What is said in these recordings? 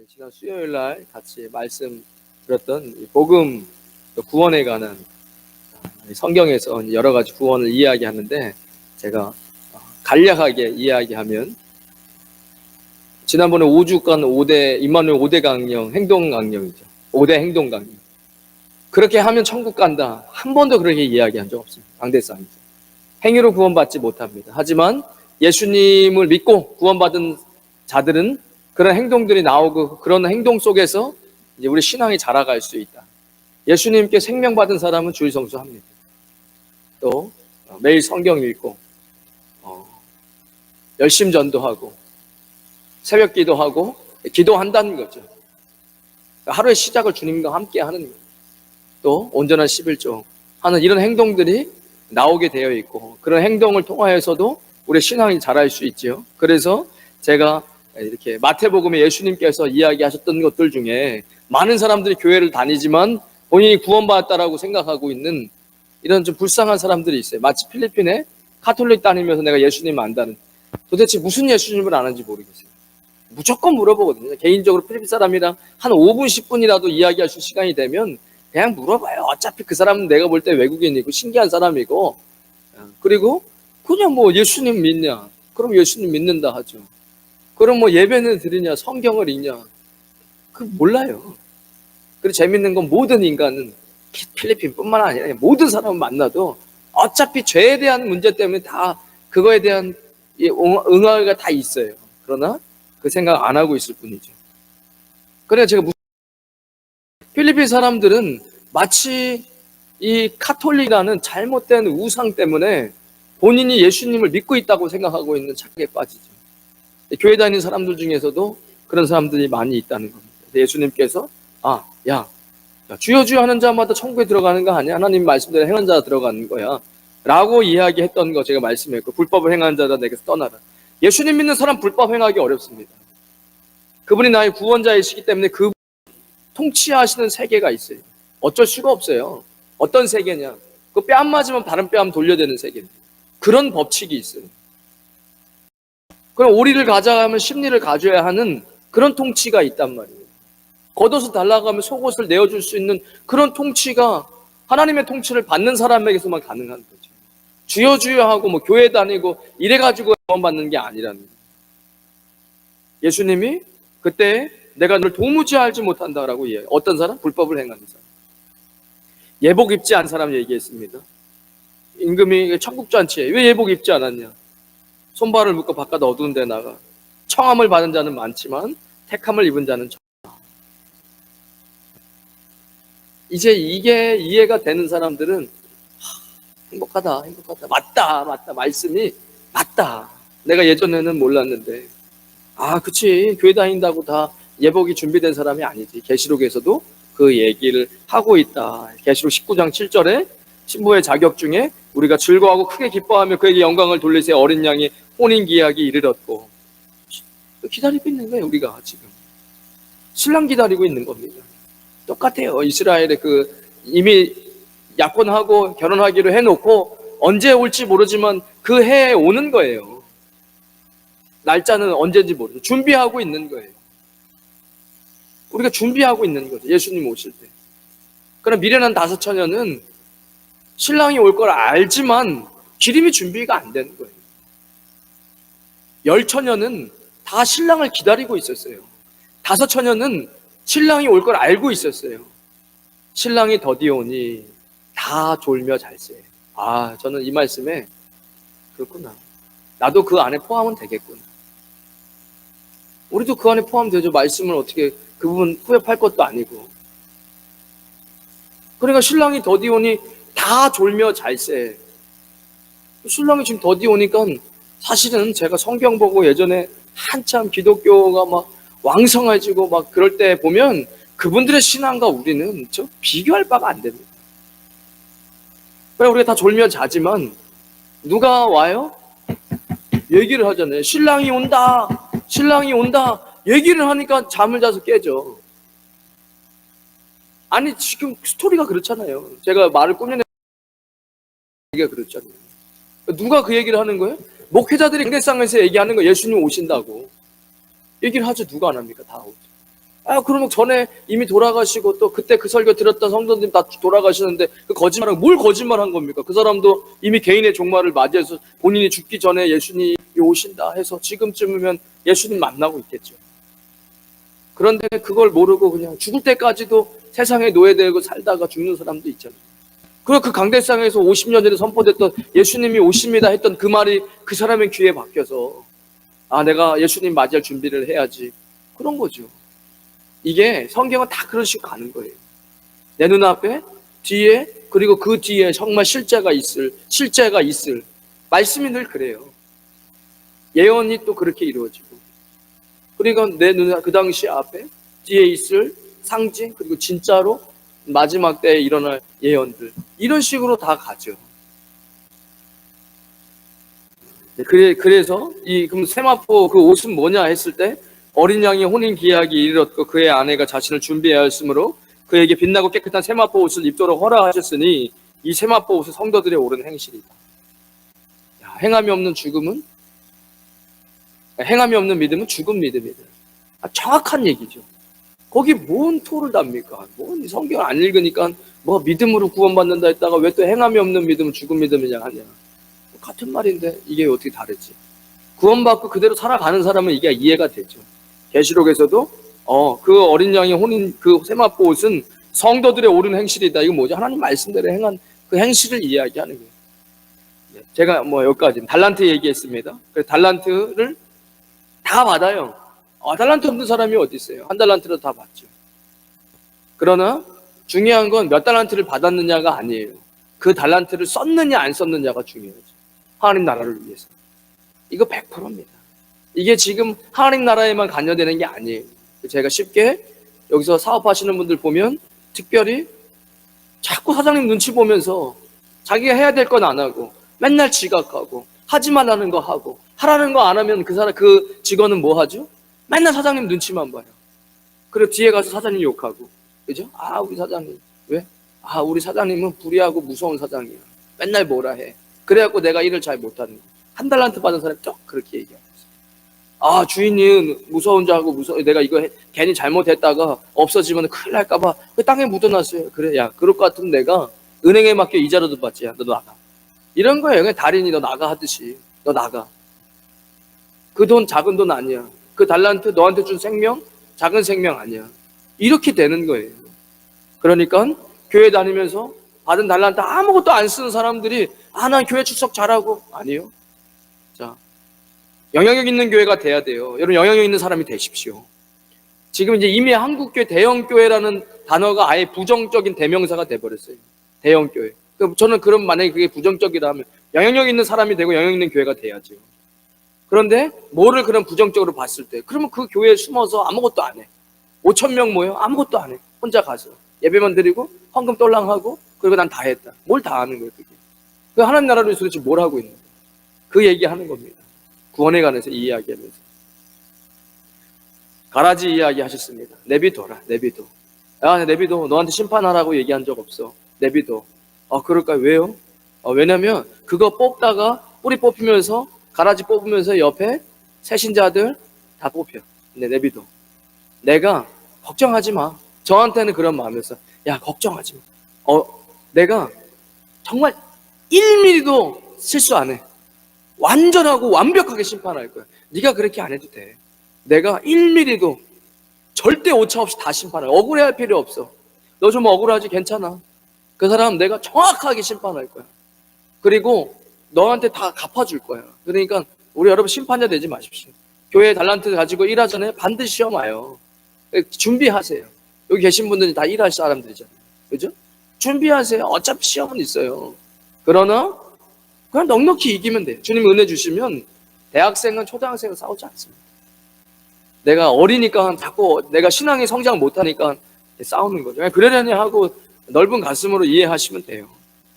지난 수요일 날 같이 말씀 들었던 복음 구원에 관한 성경에서 여러 가지 구원을 이야기하는데, 제가 간략하게 이야기하면, 지난번에 5주간 5대 임마누엘 5대 강령, 행동 강령이죠. 5대 행동 강령. 그렇게 하면 천국 간다, 한 번도 그렇게 이야기한 적 없습니다. 강대상이죠. 행위로 구원받지 못합니다. 하지만 예수님을 믿고 구원받은 자들은 그런 행동들이 나오고, 그런 행동 속에서 이제 우리 신앙이 자라갈 수 있다. 예수님께 생명받은 사람은 주일 성수합니다. 또 매일 성경 읽고 열심 전도하고 새벽 기도하고 기도한다는 거죠. 하루의 시작을 주님과 함께 하는 거예요. 또 온전한 11조 하는 이런 행동들이 나오게 되어 있고, 그런 행동을 통하여서도 우리 신앙이 자랄 수 있죠. 그래서 제가 이렇게 마태복음에 예수님께서 이야기하셨던 것들 중에, 많은 사람들이 교회를 다니지만 본인이 구원받았다라고 생각하고 있는 이런 좀 불쌍한 사람들이 있어요. 마치 필리핀에 카톨릭 다니면서 내가 예수님 안다는, 도대체 무슨 예수님을 아는지 모르겠어요. 무조건 물어보거든요. 개인적으로 필리핀 사람이랑 한 5분 10분이라도 이야기할 수 시간이 되면 그냥 물어봐요. 어차피 그 사람은 내가 볼 때 외국인이고 신기한 사람이고, 그리고 그냥 뭐 예수님 믿냐? 그럼 예수님 믿는다 하죠. 그럼 뭐 예배는 드리냐? 성경을 읽냐? 그 몰라요. 그리고 재밌는 건, 모든 인간은 필리핀뿐만 아니라 모든 사람을 만나도 어차피 죄에 대한 문제 때문에 다 그거에 대한 응아가 다 있어요. 그러나 그 생각 안 하고 있을 뿐이죠. 그래서 제가 필리핀 사람들은 마치 이 카톨릭이라는 잘못된 우상 때문에 본인이 예수님을 믿고 있다고 생각하고 있는 착각에 빠지죠. 교회 다니는 사람들 중에서도 그런 사람들이 많이 있다는 겁니다. 예수님께서 야, 주여 주여 하는 자마다 천국에 들어가는 거 아니야? 하나님 말씀대로 행한 자 들어가는 거야 라고 이야기했던 거 제가 말씀했고, 불법을 행하는 자다 내게서 떠나라. 예수님 믿는 사람 불법 행하기 어렵습니다. 그분이 나의 구원자이시기 때문에 그 통치하시는 세계가 있어요. 어쩔 수가 없어요. 어떤 세계냐? 그 뺨 맞으면 다른 뺨 돌려대는 세계입니다. 그런 법칙이 있어요. 그럼 오리를 가져가면 심리를 가져야 하는 그런 통치가 있단 말이에요. 겉옷을 달라고 하면 속옷을 내어줄 수 있는 그런 통치가 하나님의 통치를 받는 사람에게서만 가능한 거죠. 주여 주여 하고 뭐 교회 다니고 이래가지고 구원받는 게 아니라는 거예요. 예수님이 그때 내가 널 도무지 알지 못한다라고 이야기해요. 어떤 사람? 불법을 행하는 사람. 예복 입지 않은 사람 얘기했습니다. 임금이 천국잔치에 왜 예복 입지 않았냐? 손발을 묶어 바깥 어두운 데 나가. 청함을 받은 자는 많지만 택함을 입은 자는 적다. 이제 이게 이해가 되는 사람들은 행복하다. 맞다. 말씀이 맞다. 내가 예전에는 몰랐는데, 그치, 교회 다닌다고 다 예복이 준비된 사람이 아니지. 계시록에서도 그 얘기를 하고 있다. 계시록 19장 7절에 신부의 자격 중에 우리가 즐거워하고 크게 기뻐하며 그에게 영광을 돌리세 어린 양이 혼인기약이 이르렀고, 기다리고 있는 거예요. 우리가 지금 신랑 기다리고 있는 겁니다. 똑같아요. 이스라엘의 이미 약혼하고 결혼하기로 해놓고 언제 올지 모르지만 그 해에 오는 거예요. 날짜는 언제인지 모르죠. 준비하고 있는 거예요. 우리가 준비하고 있는 거죠. 예수님 오실 때. 그럼 미련한 5 처녀는 신랑이 올 걸 알지만 기름이 준비가 안 되는 거예요. 10 처녀는 다 신랑을 기다리고 있었어요. 5 처녀는 신랑이 올 걸 알고 있었어요. 신랑이 더디오니 다 졸며 잘세. 저는 이 말씀에, 그렇구나, 나도 그 안에 포함은 되겠구나. 우리도 그 안에 포함되죠. 말씀을 어떻게 그 부분 후회할 것도 아니고. 그러니까 신랑이 더디오니 다 졸며 잘세. 신랑이 지금 더디오니까, 사실은 제가 성경 보고 예전에 한참 기독교가 막 왕성해지고 막 그럴 때 보면 그분들의 신앙과 우리는 비교할 바가 안 됩니다. 그래, 우리가 다 졸며 자지만 누가 와요? 얘기를 하잖아요. 신랑이 온다. 얘기를 하니까 잠을 자서 깨죠. 아니, 지금 스토리가 그렇잖아요. 제가 말을 꾸며내는 얘기가 그렇잖아요. 누가 그 얘기를 하는 거예요? 목회자들이 강대상에서 얘기하는 거, 예수님 오신다고 얘기를 하죠. 누가 안 합니까? 다 오죠. 그러면 전에 이미 돌아가시고 또 그때 그 설교 들었던 성도님 다 돌아가시는데 그 거짓말하고 뭘 거짓말한 겁니까? 그 사람도 이미 개인의 종말을 맞이해서 본인이 죽기 전에 예수님이 오신다 해서 지금쯤이면 예수님 만나고 있겠죠. 그런데 그걸 모르고 그냥 죽을 때까지도 세상에 노예되고 살다가 죽는 사람도 있잖아요. 그리고 그 강대상에서 50년 전에 선포됐던 예수님이 오십니다 했던 그 말이 그 사람의 귀에 박혀서 내가 예수님 맞이할 준비를 해야지. 그런 거죠. 이게 성경은 다 그런 식으로 가는 거예요. 내 눈앞에 뒤에 그리고 그 뒤에 정말 실제가 있을 말씀이 늘 그래요. 예언이 또 그렇게 이루어지고 그러니까 내 눈 그 당시 앞에 뒤에 있을 상징 그리고 진짜로 마지막 때에 일어날 예언들 이런 식으로 다 가죠. 그래서 그럼 세마포 그 옷은 뭐냐 했을 때 어린 양이 혼인 기약이 이르렀고 그의 아내가 자신을 준비하였으므로 그에게 빛나고 깨끗한 세마포 옷을 입도록 허락하셨으니 이 세마포 옷은 성도들의 옳은 행실이다. 행함이 없는 믿음은 죽은 믿음이다. 정확한 얘기죠. 거기 뭔 토를 답니까? 뭔 성경을 안 읽으니까 뭐 믿음으로 구원받는다 했다가 왜 또 행함이 없는 믿음은 죽은 믿음이냐 하냐. 같은 말인데 이게 어떻게 다르지? 구원받고 그대로 살아가는 사람은 이게 이해가 되죠. 계시록에서도 그 어린 양의 혼인 그 세마포 옷은 성도들의 옳은 행실이다. 이거 뭐죠? 하나님 말씀대로 행한 그 행실을 이야기하는 거예요. 제가 여기까지 달란트 얘기했습니다. 그래서 달란트를 다 받아요. 달란트 없는 사람이 어디 있어요? 한 달란트로 다 받죠. 그러나 중요한 건 몇 달란트를 받았느냐가 아니에요. 그 달란트를 썼느냐 안 썼느냐가 중요하죠. 하나님 나라를 위해서. 이거 100%입니다. 이게 지금 하나님 나라에만 관여되는 게 아니에요. 제가 쉽게 여기서 사업하시는 분들 보면 특별히 자꾸 사장님 눈치 보면서 자기가 해야 될 건 안 하고 맨날 지각하고 하지 말라는 거 하고 하라는 거 안 하면 그 직원은 뭐 하죠? 맨날 사장님 눈치만 봐요. 그리고 뒤에 가서 사장님 욕하고 그죠? 우리 사장님 왜? 우리 사장님은 불의하고 무서운 사장이야. 맨날 뭐라 해. 그래갖고 내가 일을 잘 못하는 거. 한 달란트 받은 사람이 또 그렇게 얘기하고 있어요. 주인이 무서운 줄 알고 내가 이거 괜히 잘못했다가 없어지면 큰일 날까봐 그 땅에 묻어놨어요. 그래, 야, 그럴 것 같으면 내가 은행에 맡겨 이자라도 받지. 야, 너 나가. 이런 거예요. 그냥 달인이 너 나가 하듯이. 너 나가. 그 돈 작은 돈 아니야. 그 달란트 너한테 준 생명 작은 생명 아니야. 이렇게 되는 거예요. 그러니까 교회 다니면서 받은 달란트 아무것도 안 쓰는 사람들이 난 교회 출석 잘하고 아니요. 자, 영향력 있는 교회가 돼야 돼요. 여러분 영향력 있는 사람이 되십시오. 지금 이제 이미 한국교회 대형교회라는 단어가 아예 부정적인 대명사가 돼버렸어요. 대형교회. 저는 만약에 그게 부정적이라면 영향력 있는 사람이 되고 영향력 있는 교회가 돼야죠. 그런데 뭐를 그런 부정적으로 봤을 때 그러면 그 교회에 숨어서 아무것도 안 해. 5,000명 모여 아무것도 안 해. 혼자 가서 예배만 드리고 헌금 떨랑하고 그리고 난 다 했다. 뭘 다 하는 거예요 그게. 그 하나님 나라를 위해서 도대체 뭘 하고 있는 거예요. 그 얘기하는 겁니다. 구원에 관해서 이 이야기하면서 가라지 이야기 하셨습니다. 내비둬라. 내비둬. 내비둬. 너한테 심판하라고 얘기한 적 없어. 내비둬. 그럴까요? 왜요? 왜냐면 그거 뽑다가 뿌리 뽑히면서 가라지 뽑으면서 옆에 새신자들 다 뽑혀. 근데 내비둬. 내가 걱정하지 마. 저한테는 그런 마음이었어. 야, 걱정하지 마. 내가 정말 1mm도 실수 안 해. 완전하고 완벽하게 심판할 거야. 네가 그렇게 안 해도 돼. 내가 1mm도 절대 오차 없이 다 심판해. 억울해할 필요 없어. 너 좀 억울하지? 괜찮아. 그 사람 내가 정확하게 심판할 거야. 그리고 너한테 다 갚아줄 거야. 그러니까 우리 여러분 심판자 되지 마십시오. 교회 달란트 가지고 일하잖아요. 반드시 시험 와요. 준비하세요. 여기 계신 분들이 다 일할 사람들이잖아요. 그죠? 준비하세요. 어차피 시험은 있어요. 그러나 그냥 넉넉히 이기면 돼요. 주님 은혜 주시면 대학생은 초등학생은 싸우지 않습니다. 내가 어리니까 자꾸 내가 신앙의 성장 못하니까 싸우는 거죠. 그냥 그러려니 하고 넓은 가슴으로 이해하시면 돼요.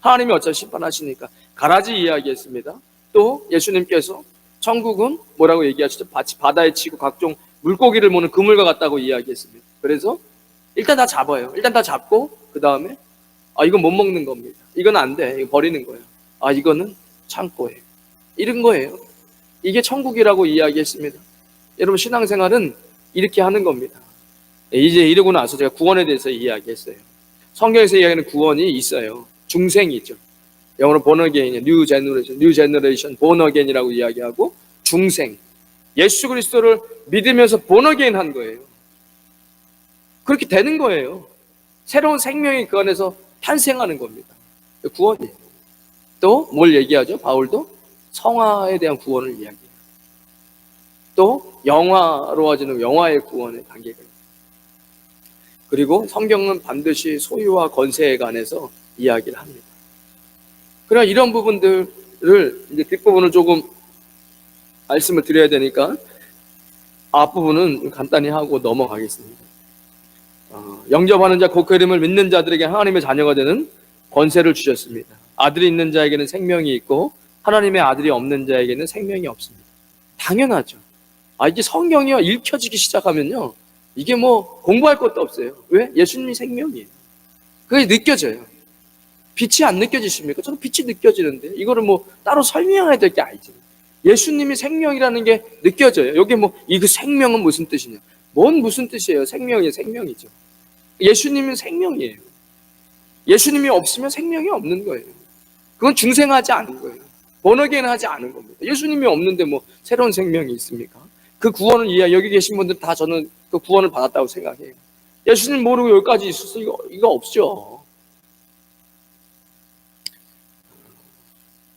하나님이 어차피 심판하시니까. 가라지 이야기했습니다. 또 예수님께서 천국은 뭐라고 얘기하시죠? 바다에 치고 각종 물고기를 모는 그물과 같다고 이야기했습니다. 그래서 일단 다 잡아요. 일단 다 잡고 그 다음에 이건 못 먹는 겁니다. 이건 안 돼. 이거 버리는 거예요. 이거는 창고예요. 이런 거예요. 이게 천국이라고 이야기했습니다. 여러분 신앙생활은 이렇게 하는 겁니다. 이제 이러고 나서 제가 구원에 대해서 이야기했어요. 성경에서 이야기하는 구원이 있어요. 중생이죠. 영어로 born again, new generation, born again이라고 이야기하고 중생. 예수 그리스도를 믿으면서 born again 한 거예요. 그렇게 되는 거예요. 새로운 생명이 그 안에서 탄생하는 겁니다. 구원이에요. 또 뭘 얘기하죠? 바울도 성화에 대한 구원을 이야기해요. 또 영화로워지는 영화의 구원의 단계가 있어요. 그리고 성경은 반드시 소유와 권세에 관해서 이야기를 합니다. 그러나 이런 부분들을 이제 뒷부분을 조금 말씀을 드려야 되니까 앞부분은 간단히 하고 넘어가겠습니다. 영접하는 자 곧 그 이름을 믿는 자들에게 하나님의 자녀가 되는 권세를 주셨습니다. 아들이 있는 자에게는 생명이 있고 하나님의 아들이 없는 자에게는 생명이 없습니다. 당연하죠. 이게 성경이 읽혀지기 시작하면요, 이게 뭐 공부할 것도 없어요. 왜? 예수님이 생명이에요. 그게 느껴져요. 빛이 안 느껴지십니까? 저는 빛이 느껴지는데 이거를 뭐 따로 설명해야 될 게 아니죠. 예수님이 생명이라는 게 느껴져요. 여기 뭐 이거 생명은 무슨 뜻이냐? 뭔 무슨 뜻이에요? 생명이 생명이죠. 예수님은 생명이에요. 예수님이 없으면 생명이 없는 거예요. 그건 중생하지 않은 거예요. 번어게는 하지 않은 겁니다. 예수님이 없는데 뭐 새로운 생명이 있습니까? 그 구원을 이해, 여기 계신 분들 다 저는 그 구원을 받았다고 생각해요. 예수님 모르고 여기까지 있었어? 이거 없죠.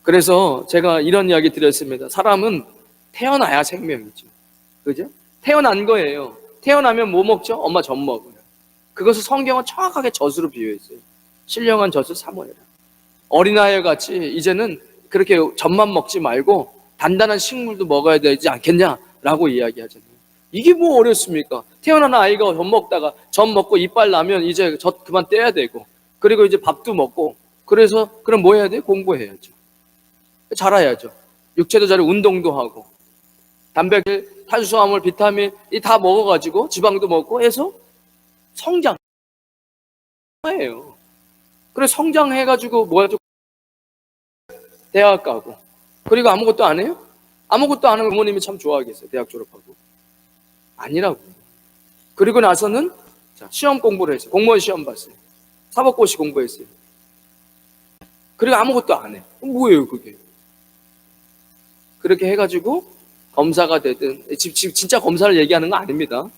그래서 제가 이런 이야기 드렸습니다. 사람은 태어나야 생명이죠. 그죠? 태어난 거예요. 태어나면 뭐 먹죠? 엄마 젖 먹어요. 그것을 성경은 정확하게 젖으로 비유했어요. 신령한 젖을 사모해라. 어린아이와 같이 이제는 그렇게 젖만 먹지 말고 단단한 식물도 먹어야 되지 않겠냐라고 이야기하잖아요. 이게 뭐 어렵습니까? 태어난 아이가 젖 먹다가 젖 먹고 이빨 나면 이제 젖 그만 떼야 되고, 그리고 이제 밥도 먹고, 그래서 그럼 뭐 해야 돼요? 공부해야죠. 자라야죠. 육체도 자라고 운동도 하고 단백질, 탄수화물, 비타민 이 다 먹어가지고 지방도 먹고 해서 성장해요. 그래 성장해가지고 뭐 하죠? 대학 가고. 그리고 아무것도 안 해요? 아무것도 안 하면 부모님이 참 좋아하겠어요. 대학 졸업하고. 아니라고. 그리고 나서는 시험 공부를 했어요. 공무원 시험 봤어요. 사법고시 공부했어요. 그리고 아무것도 안 해. 뭐예요 그게? 그렇게 해가지고 검사가 되든, 진짜 검사를 얘기하는 거 아닙니다.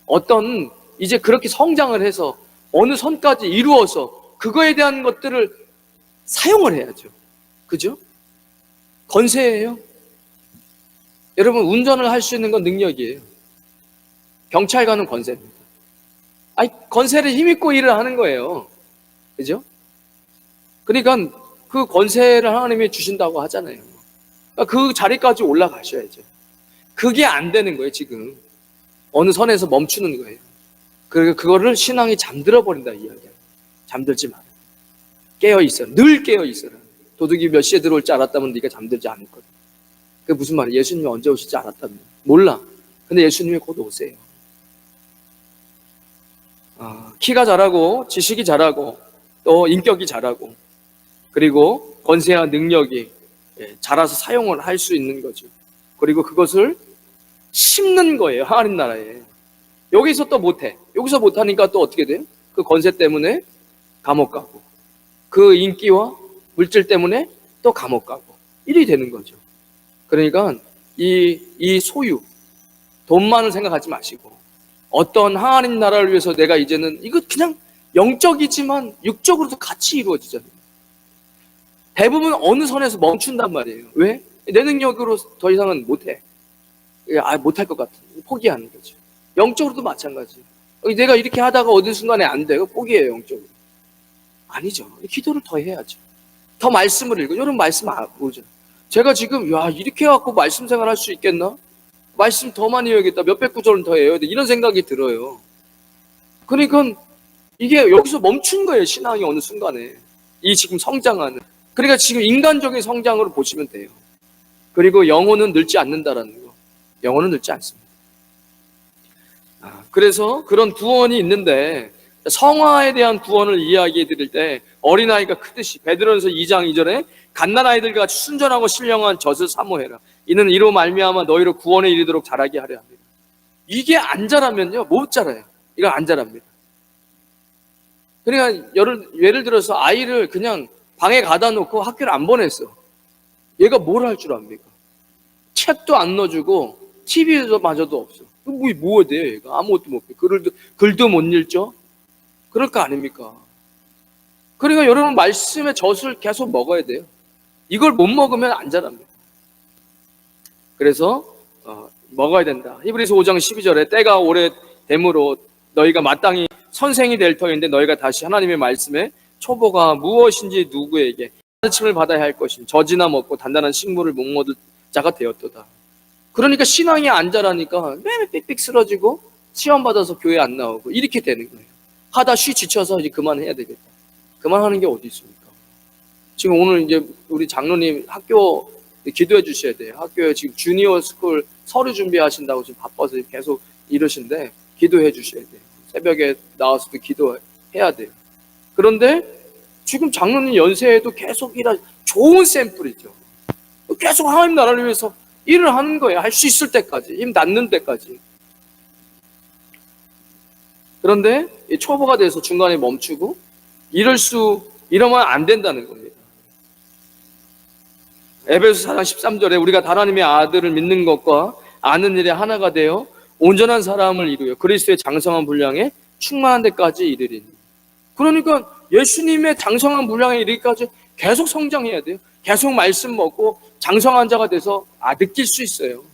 어떤 이제 그렇게 성장을 해서 어느 선까지 이루어서 그거에 대한 것들을 사용을 해야죠. 그죠? 권세예요. 여러분 운전을 할 수 있는 건 능력이에요. 경찰관은 권세입니다. 권세를 힘입고 일을 하는 거예요. 그죠? 그러니까 그 권세를 하나님이 주신다고 하잖아요. 그 자리까지 올라가셔야죠. 그게 안 되는 거예요, 지금. 어느 선에서 멈추는 거예요. 그리고 그거를 신앙이 잠들어 버린다, 이야기예요. 잠들지 마라. 깨어 있어라. 늘 깨어 있어라. 도둑이 몇 시에 들어올 줄 알았다면 네가 잠들지 않을 거다. 그게 무슨 말이에요? 예수님이 언제 오실지 알았다면. 몰라. 근데 예수님이 곧 오세요. 키가 자라고, 지식이 자라고, 또 인격이 자라고, 그리고 권세와 능력이 자라서 사용을 할 수 있는 거죠. 그리고 그것을 심는 거예요. 하나님 나라에. 여기서 또 못해. 여기서 못하니까 또 어떻게 돼요? 그 권세 때문에 감옥 가고, 그 인기와 물질 때문에 또 감옥 가고, 일이 되는 거죠. 그러니까 이 소유, 돈만을 생각하지 마시고 어떤 하나님 나라를 위해서 내가 이제는 이거 그냥 영적이지만 육적으로도 같이 이루어지잖아요. 대부분 어느 선에서 멈춘단 말이에요. 왜? 내 능력으로 더 이상은 못해. 못할 것 같아. 포기하는 거죠. 영적으로도 마찬가지. 내가 이렇게 하다가 어느 순간에 안 돼요. 포기해요, 영적으로. 아니죠. 기도를 더 해야죠. 더 말씀을 읽고. 여러분 말씀 보죠. 제가 지금 이렇게 해갖고 말씀 생활할 수 있겠나? 말씀 더 많이 해야겠다. 몇백 구절은 더 해야 돼. 이런 생각이 들어요. 그러니까 이게 여기서 멈춘 거예요. 신앙이 어느 순간에. 이 지금 성장하는. 그러니까 지금 인간적인 성장으로 보시면 돼요. 그리고 영혼은 늙지 않는다라는 거. 영혼은 늙지 않습니다. 그래서 그런 구원이 있는데 성화에 대한 구원을 이야기해 드릴 때 어린아이가 크듯이 베드로전서 2장 2절에 갓난아이들과 같이 순전하고 신령한 젖을 사모해라. 이는 이로 말미암아 너희로 구원에 이르도록 자라게 하려 합니다. 이게 안 자라면요 못 자라요. 이걸 안 자랍니다. 그러니까 예를 들어서 아이를 그냥 방에 가다 놓고 학교를 안 보냈어. 얘가 뭘 할 줄 압니까? 책도 안 넣어주고 TV도 마저도 없어. 뭐 돼요 얘가? 아무것도 못 해. 글도 못 읽죠? 그럴 거 아닙니까? 그러니까 여러분 말씀의 젖을 계속 먹어야 돼요. 이걸 못 먹으면 안 자랍니다. 그래서 먹어야 된다. 히브리서 5장 12절에 때가 오래됨으로 너희가 마땅히 선생이 될 터인데 너희가 다시 하나님의 말씀에 초보가 무엇인지 누구에게 가르침을 받아야 할 것임 젖이나 먹고 단단한 식물을 못 먹을 자가 되었도다. 그러니까 신앙이 안 자라니까 매일 삑삑 쓰러지고 시험 받아서 교회 안 나오고 이렇게 되는 거예요. 하다 지쳐서 이제 그만해야 되겠다. 그만하는 게 어디 있습니까? 지금 오늘 이제 우리 장로님 학교 기도해 주셔야 돼요. 학교에 지금 주니어 스쿨 서류 준비하신다고 지금 바빠서 계속 이러신데 기도해 주셔야 돼요. 새벽에 나와서도 기도해야 돼요. 그런데 지금 장로님 연세에도 계속 좋은 샘플이죠. 계속 하나님 나라를 위해서 일을 하는 거예요. 할 수 있을 때까지, 힘 닿는 때까지. 그런데 초보가 돼서 중간에 멈추고 이러면 안 된다는 겁니다. 에베소 4장 13절에 우리가 하나님의 아들을 믿는 것과 아는 일에 하나가 되어 온전한 사람을 이루어 그리스도의 장성한 분량에 충만한 데까지 이르리니. 그러니까 예수님의 장성한 분량에 이르기까지 계속 성장해야 돼요. 계속 말씀 먹고 장성한 자가 돼서 느낄 수 있어요.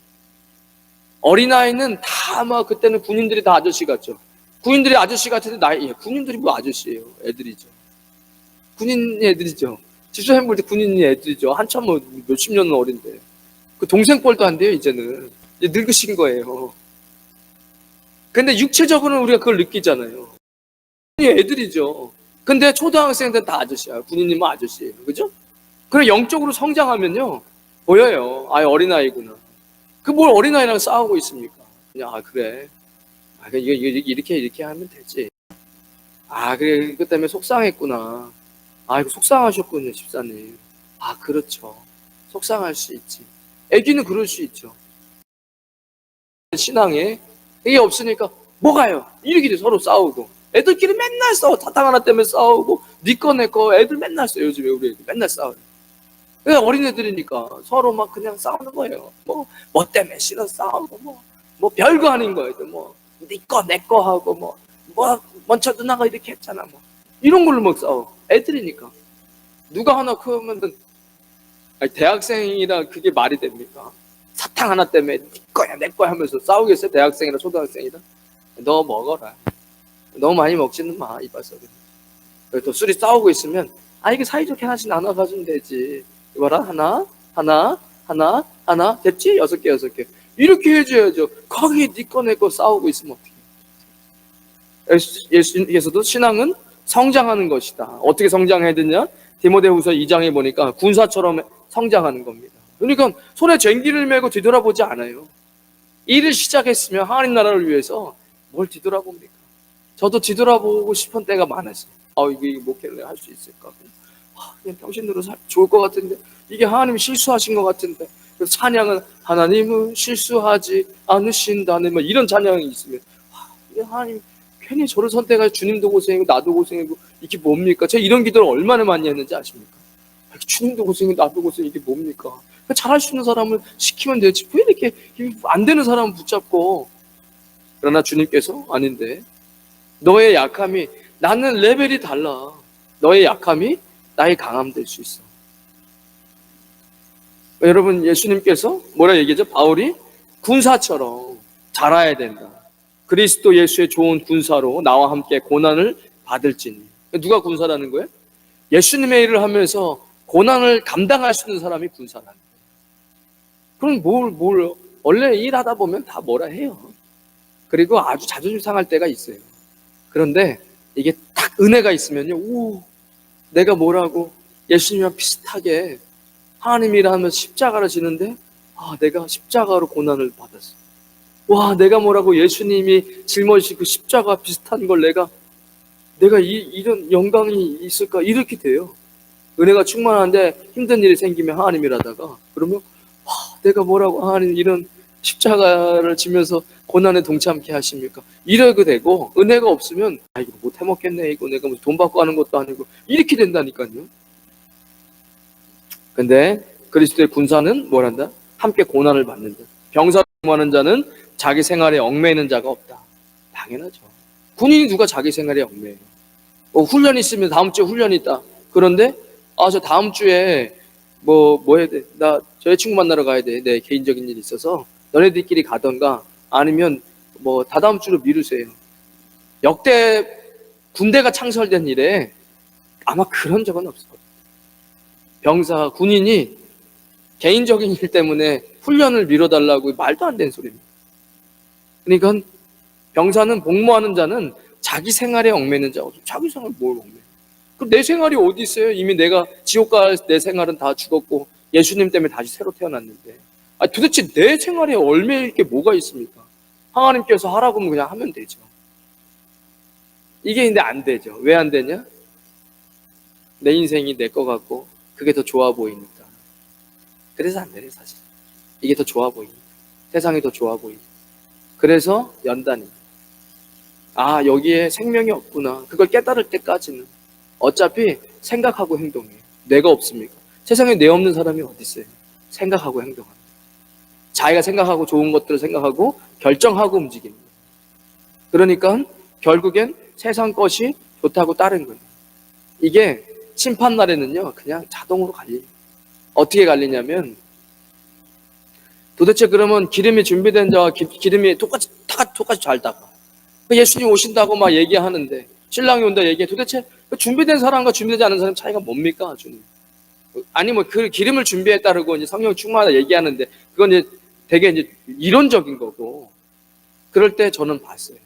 어린아이는 다 그때는 군인들이 다 아저씨 같죠. 군인들이 아저씨 같은데 군인들이 뭐 아저씨예요. 애들이죠. 군인 애들이죠. 집사님 볼 때 군인이 애들이죠. 한참 몇십 년은 어린데. 그 동생 뻘도 안 돼요, 이제는. 이제 늙으신 거예요. 근데 육체적으로는 우리가 그걸 느끼잖아요. 애들이죠. 근데 초등학생들은 다 아저씨야. 군인님은 아저씨예요. 그죠? 그래, 영적으로 성장하면요. 보여요. 어린아이구나. 뭘 어린아이랑 싸우고 있습니까? 그냥, 그래. 이렇게 하면 되지. 그래, 그것 때문에 속상했구나. 이거 속상하셨군요, 집사님. 그렇죠. 속상할 수 있지. 애기는 그럴 수 있죠. 신앙에 이게 없으니까 뭐가요? 이렇게 서로 싸우고 애들끼리 맨날 싸워. 사탕 하나 때문에 싸우고 네 거 내 거 애들 맨날 싸워요. 요즘에 우리 애들 맨날 싸워요. 그냥 어린애들이니까 서로 그냥 싸우는 거예요. 뭐 때문에 싫어 싸우고 뭐 별거 아닌 거예요. 네 거 내 거 하고 먼저 누나가 이렇게 했잖아 이런 걸로 싸워. 애들이니까. 누가 하나 크면 대학생이라 그게 말이 됩니까? 사탕 하나 때문에 네 거야 내 거야 하면서 싸우겠어요? 대학생이나 초등학생이라? 너 먹어라. 너무 많이 먹지는 마. 이빨 썩은. 또 술이 싸우고 있으면 이게 사이좋게 하나씩 나눠가지면 되지. 이봐라. 하나 됐지? 6개 이렇게 해줘야죠. 거기 네 거 내 거 싸우고 있으면 어떡해. 예수님께서도 신앙은 성장하는 것이다. 어떻게 성장해야 되냐? 디모데후서 2장에 보니까 군사처럼 성장하는 겁니다. 그러니까 손에 쟁기를 메고 뒤돌아보지 않아요. 일을 시작했으면 하나님 나라를 위해서 뭘 뒤돌아봅니까? 저도 뒤돌아보고 싶은 때가 많았어요. 이게 목회를 할 수 있을까? 그냥 평신으로 좋을 것 같은데 이게 하나님이 실수하신 것 같은데. 그래서 찬양은 하나님은 실수하지 않으신다는 이런 찬양이 있으면 하나님 괜히 저를 선택해서 주님도 고생이고 나도 고생이고 이게 뭡니까? 제가 이런 기도를 얼마나 많이 했는지 아십니까? 주님도 고생이고 나도 고생이고 이게 뭡니까? 잘할 수 있는 사람을 시키면 되지 왜 이렇게 안 되는 사람을 붙잡고. 그러나 주님께서 아닌데 너의 약함이 나는 레벨이 달라. 너의 약함이 나의 강함 될 수 있어. 여러분 예수님께서 뭐라 얘기하죠? 바울이 군사처럼 자라야 된다. 그리스도 예수의 좋은 군사로 나와 함께 고난을 받을지니. 누가 군사라는 거예요? 예수님의 일을 하면서 고난을 감당할 수 있는 사람이 군사라는 거예요. 그럼 원래 일하다 보면 다 뭐라 해요. 그리고 아주 자존심 상할 때가 있어요. 그런데 이게 딱 은혜가 있으면요. 내가 뭐라고 예수님이랑 비슷하게 하나님 일하면서 십자가를 지는데 내가 십자가로 고난을 받았어. 내가 뭐라고 예수님이 짊어지신 그 십자가 비슷한 걸 내가 이런 영광이 있을까? 이렇게 돼요. 은혜가 충만한데 힘든 일이 생기면 하나님 일하다가 그러면 내가 뭐라고 하나님 이런 십자가를 지면서 고난에 동참케 하십니까? 이러게 되고, 은혜가 없으면 이거 못 해먹겠네, 이거 내가 돈 받고 하는 것도 아니고, 이렇게 된다니까요. 근데 그리스도의 군사는 뭐란다? 함께 고난을 받는다. 병사를 공부하는 자는 자기 생활에 얽매이는 자가 없다. 당연하죠. 군인이 누가 자기 생활에 얽매여요? 훈련이 있으면 다음 주에 훈련이 있다. 그런데 저 다음 주에 뭐 해야 돼? 나 저 여자친구 만나러 가야 돼. 내 개인적인 일이 있어서 너네들끼리 가던가 아니면 뭐 다다음 주로 미루세요. 역대 군대가 창설된 일에 아마 그런 적은 없을 거예요. 병사, 군인이 개인적인 일 때문에 훈련을 미뤄달라고 말도 안 되는 소리입니다. 그러니까 병사는 복무하는 자는 자기 생활에 얽매는 자고, 자기 생활 뭘 얽매? 그럼 내 생활이 어디 있어요? 이미 내가 지옥 갈 내 생활은 다 죽었고 예수님 때문에 다시 새로 태어났는데, 도대체 내 생활에 얽매일 게 뭐가 있습니까? 하나님께서 하라고 하면 그냥 하면 되죠. 이게 근데 안 되죠. 왜 안 되냐? 내 인생이 내 거 같고 그게 더 좋아 보이니까. 그래서 안 되네, 사실. 이게 더 좋아 보이니까. 세상이 더 좋아 보이니까. 그래서 연단이. 여기에 생명이 없구나. 그걸 깨달을 때까지는 어차피 생각하고 행동해요. 뇌가 없습니까? 세상에 뇌 없는 사람이 어디 있어요? 생각하고 행동합니다. 자기가 생각하고 좋은 것들을 생각하고 결정하고 움직이는 거예요. 그러니까 결국엔 세상 것이 좋다고 따른 거예요. 이게 심판날에는요, 그냥 자동으로 갈립니다. 어떻게 갈리냐면, 도대체 그러면 기름이 준비된 자와 기름이 똑같이 잘 닦아. 예수님 오신다고 막 얘기하는데, 신랑이 온다 얘기해. 도대체 준비된 사람과 준비되지 않은 사람 차이가 뭡니까, 주님? 아니, 그 기름을 준비에 따르고 이제 성령 충만하다 얘기하는데, 그건 이제 되게 이제 이론적인 거고, 그럴 때 저는 봤어요.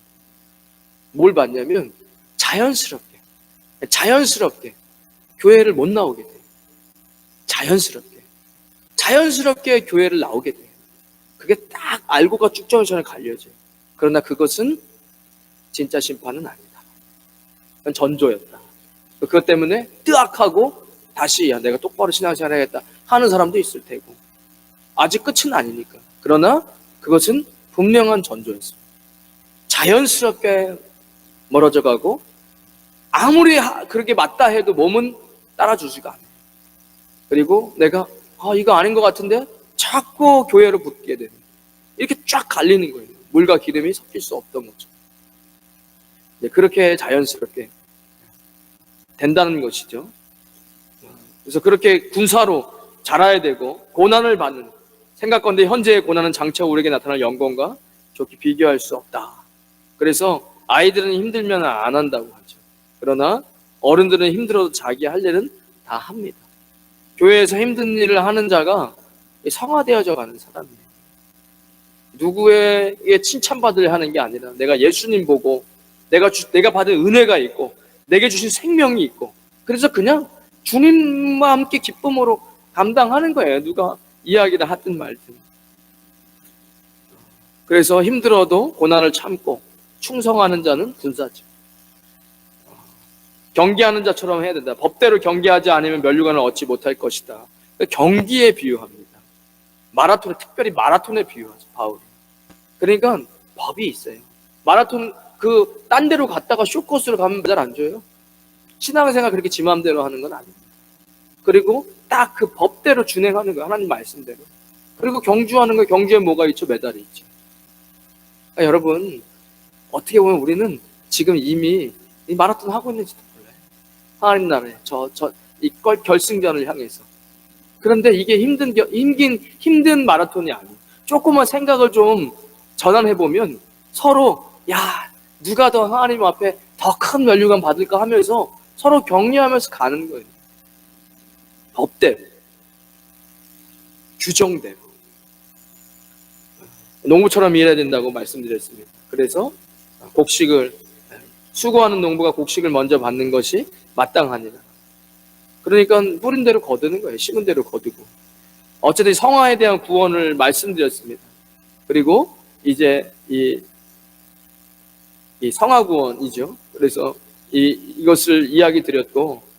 뭘 봤냐면, 자연스럽게 교회를 못 나오게 돼요. 자연스럽게 교회를 나오게 돼요. 그게 딱 알고가 쭉정이 전에 갈려져요. 그러나 그것은 진짜 심판은 아니다. 그건 전조였다. 그것 때문에 뜨악하고 다시 내가 똑바로 신앙생활 해야겠다 하는 사람도 있을 테고, 아직 끝은 아니니까. 그러나 그것은 분명한 전조였습니다. 자연스럽게 멀어져 가고, 아무리 그렇게 맞다 해도 몸은 따라주지가 않아요. 그리고 내가 이거 아닌 것 같은데 자꾸 교회로 붙게 되는, 이렇게 쫙 갈리는 거예요. 물과 기름이 섞일 수 없던 거죠. 그렇게 자연스럽게 된다는 것이죠. 그래서 그렇게 군사로 자라야 되고, 고난을 받는, 생각건대 현재의 고난은 장차 우리에게 나타날 영광과 좋게 비교할 수 없다. 그래서 아이들은 힘들면 안 한다고 하죠. 그러나 어른들은 힘들어도 자기 할 일은 다 합니다. 교회에서 힘든 일을 하는 자가 성화되어져 가는 사람이에요. 누구에게 칭찬받으려 하는 게 아니라 내가 예수님 보고 내가 받은 은혜가 있고 내게 주신 생명이 있고, 그래서 그냥 주님과 함께 기쁨으로 감당하는 거예요. 누가 이야기를 하든 말든. 그래서 힘들어도 고난을 참고 충성하는 자는 군사죠. 경기하는 자처럼 해야 된다. 법대로 경기하지 않으면 면류관을 얻지 못할 것이다. 경기에 비유합니다. 마라톤에, 특별히 마라톤에 비유하죠, 바울이. 그러니까 법이 있어요. 마라톤 딴 데로 갔다가 쇼코스로 가면 잘 안 줘요. 신앙생활 그렇게 지 마음대로 하는 건 아닙니다. 그리고 딱 그 법대로 준행하는 거예요. 하나님 말씀대로. 그리고 경주하는 거, 경주에 뭐가 있죠? 메달이 있죠. 여러분, 어떻게 보면 우리는 지금 이미 이 마라톤 하고 있는지도 몰라요. 하나님 나라에 이 결승전을 향해서. 그런데 이게 힘든 마라톤이 아니에요. 조금만 생각을 좀 전환해보면 서로, 누가 더 하나님 앞에 더 큰 면류관 받을까 하면서 서로 격려하면서 가는 거예요. 법대로, 규정대로. 농부처럼 일해야 된다고 말씀드렸습니다. 그래서 수고하는 농부가 곡식을 먼저 받는 것이 마땅하니라. 그러니까 뿌린 대로 거두는 거예요. 심은 대로 거두고. 어쨌든 성화에 대한 구원을 말씀드렸습니다. 그리고 이제 이 성화 구원이죠. 그래서 이것을 이야기 드렸고,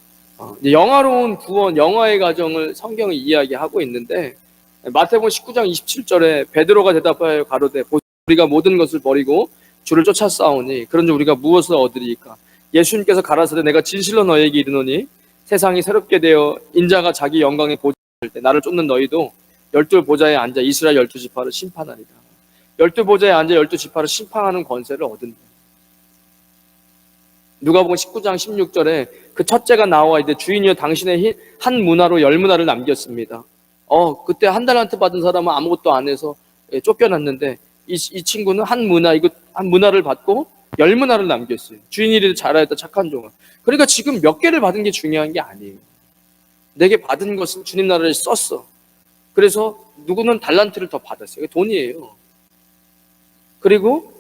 영화로운 구원, 영화의 과정을 성경이 이야기하고 있는데, 마태복음 19장 27절에 베드로가 대답하여 가로되 우리가 모든 것을 버리고 주를 쫓아싸우니 그런즉 우리가 무엇을 얻으리이까? 예수님께서 가라사대 내가 진실로 너희에게 이르노니 세상이 새롭게 되어 인자가 자기 영광에 보좌할 때 나를 쫓는 너희도 12보좌에 앉아 이스라엘 12지파를 심판하리라. 12보좌에 앉아 12지파를 심판하는 권세를 얻은. 누가복음 19장 16절에 그 첫째가 나와 이제 주인이여 당신의 한 문화로 10문화를 남겼습니다. 그때 한 달란트 받은 사람은 아무것도 안 해서 쫓겨났는데 이 친구는 한 문화를 받고 10문화를 남겼어요. 주인이 이래도 잘하였다 착한 종아. 그러니까 지금 몇 개를 받은 게 중요한 게 아니에요. 내게 받은 것은 주님 나라를 썼어. 그래서 누구는 달란트를 더 받았어요. 돈이에요. 그리고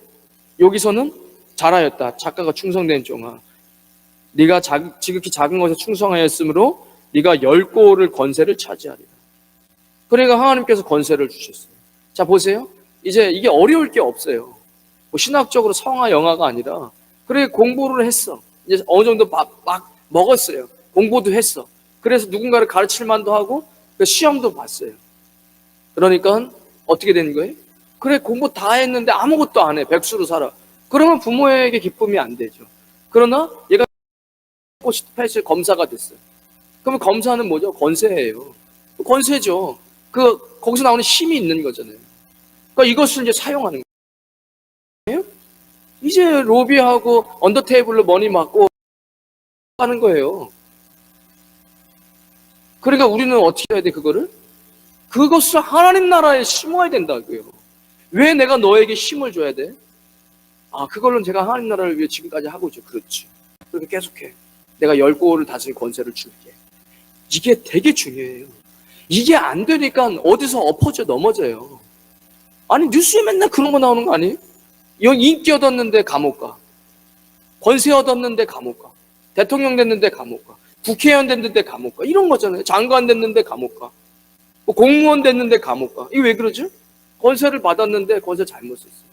여기서는 잘하였다. 작가가 충성된 종아. 네가 지극히 작은 것에 충성하였으므로 네가 10고를 권세를 차지하리라. 그러니까 하나님께서 권세를 주셨어요. 자 보세요. 이제 이게 어려울 게 없어요. 뭐 신학적으로 성화 영화가 아니라 그래 공부를 했어. 이제 어느 정도 막 먹었어요. 공부도 했어. 그래서 누군가를 가르칠 만도 하고 시험도 봤어요. 그러니까 어떻게 되는 거예요? 그래 공부 다 했는데 아무것도 안 해. 백수로 살아. 그러면 부모에게 기쁨이 안 되죠. 그러나 얘가 스페셜 검사가 됐어요. 그러면 검사는 뭐죠? 권세예요. 권세죠. 거기서 나오는 힘이 있는 거잖아요. 그러니까 이것을 이제 사용하는 거예요. 이제 로비하고 언더테이블로 머니 맞고 하는 거예요. 그러니까 우리는 어떻게 해야 돼, 그거를? 그것을 하나님 나라에 심어야 된다고요. 왜 내가 너에게 힘을 줘야 돼? 그걸로는 제가 하나님 나라를 위해 지금까지 하고 있죠. 그렇지. 그렇게 계속해. 내가 10고를 다스릴 권세를 줄게. 이게 되게 중요해요. 이게 안 되니까 어디서 엎어져 넘어져요. 아니 뉴스에 맨날 그런 거 나오는 거 아니에요? 인기 얻었는데 감옥 가. 권세 얻었는데 감옥 가. 대통령 됐는데 감옥 가. 국회의원 됐는데 감옥 가. 이런 거잖아요. 장관 됐는데 감옥 가. 공무원 됐는데 감옥 가. 이게 왜 그러죠? 권세를 받았는데 권세 잘못 썼어요.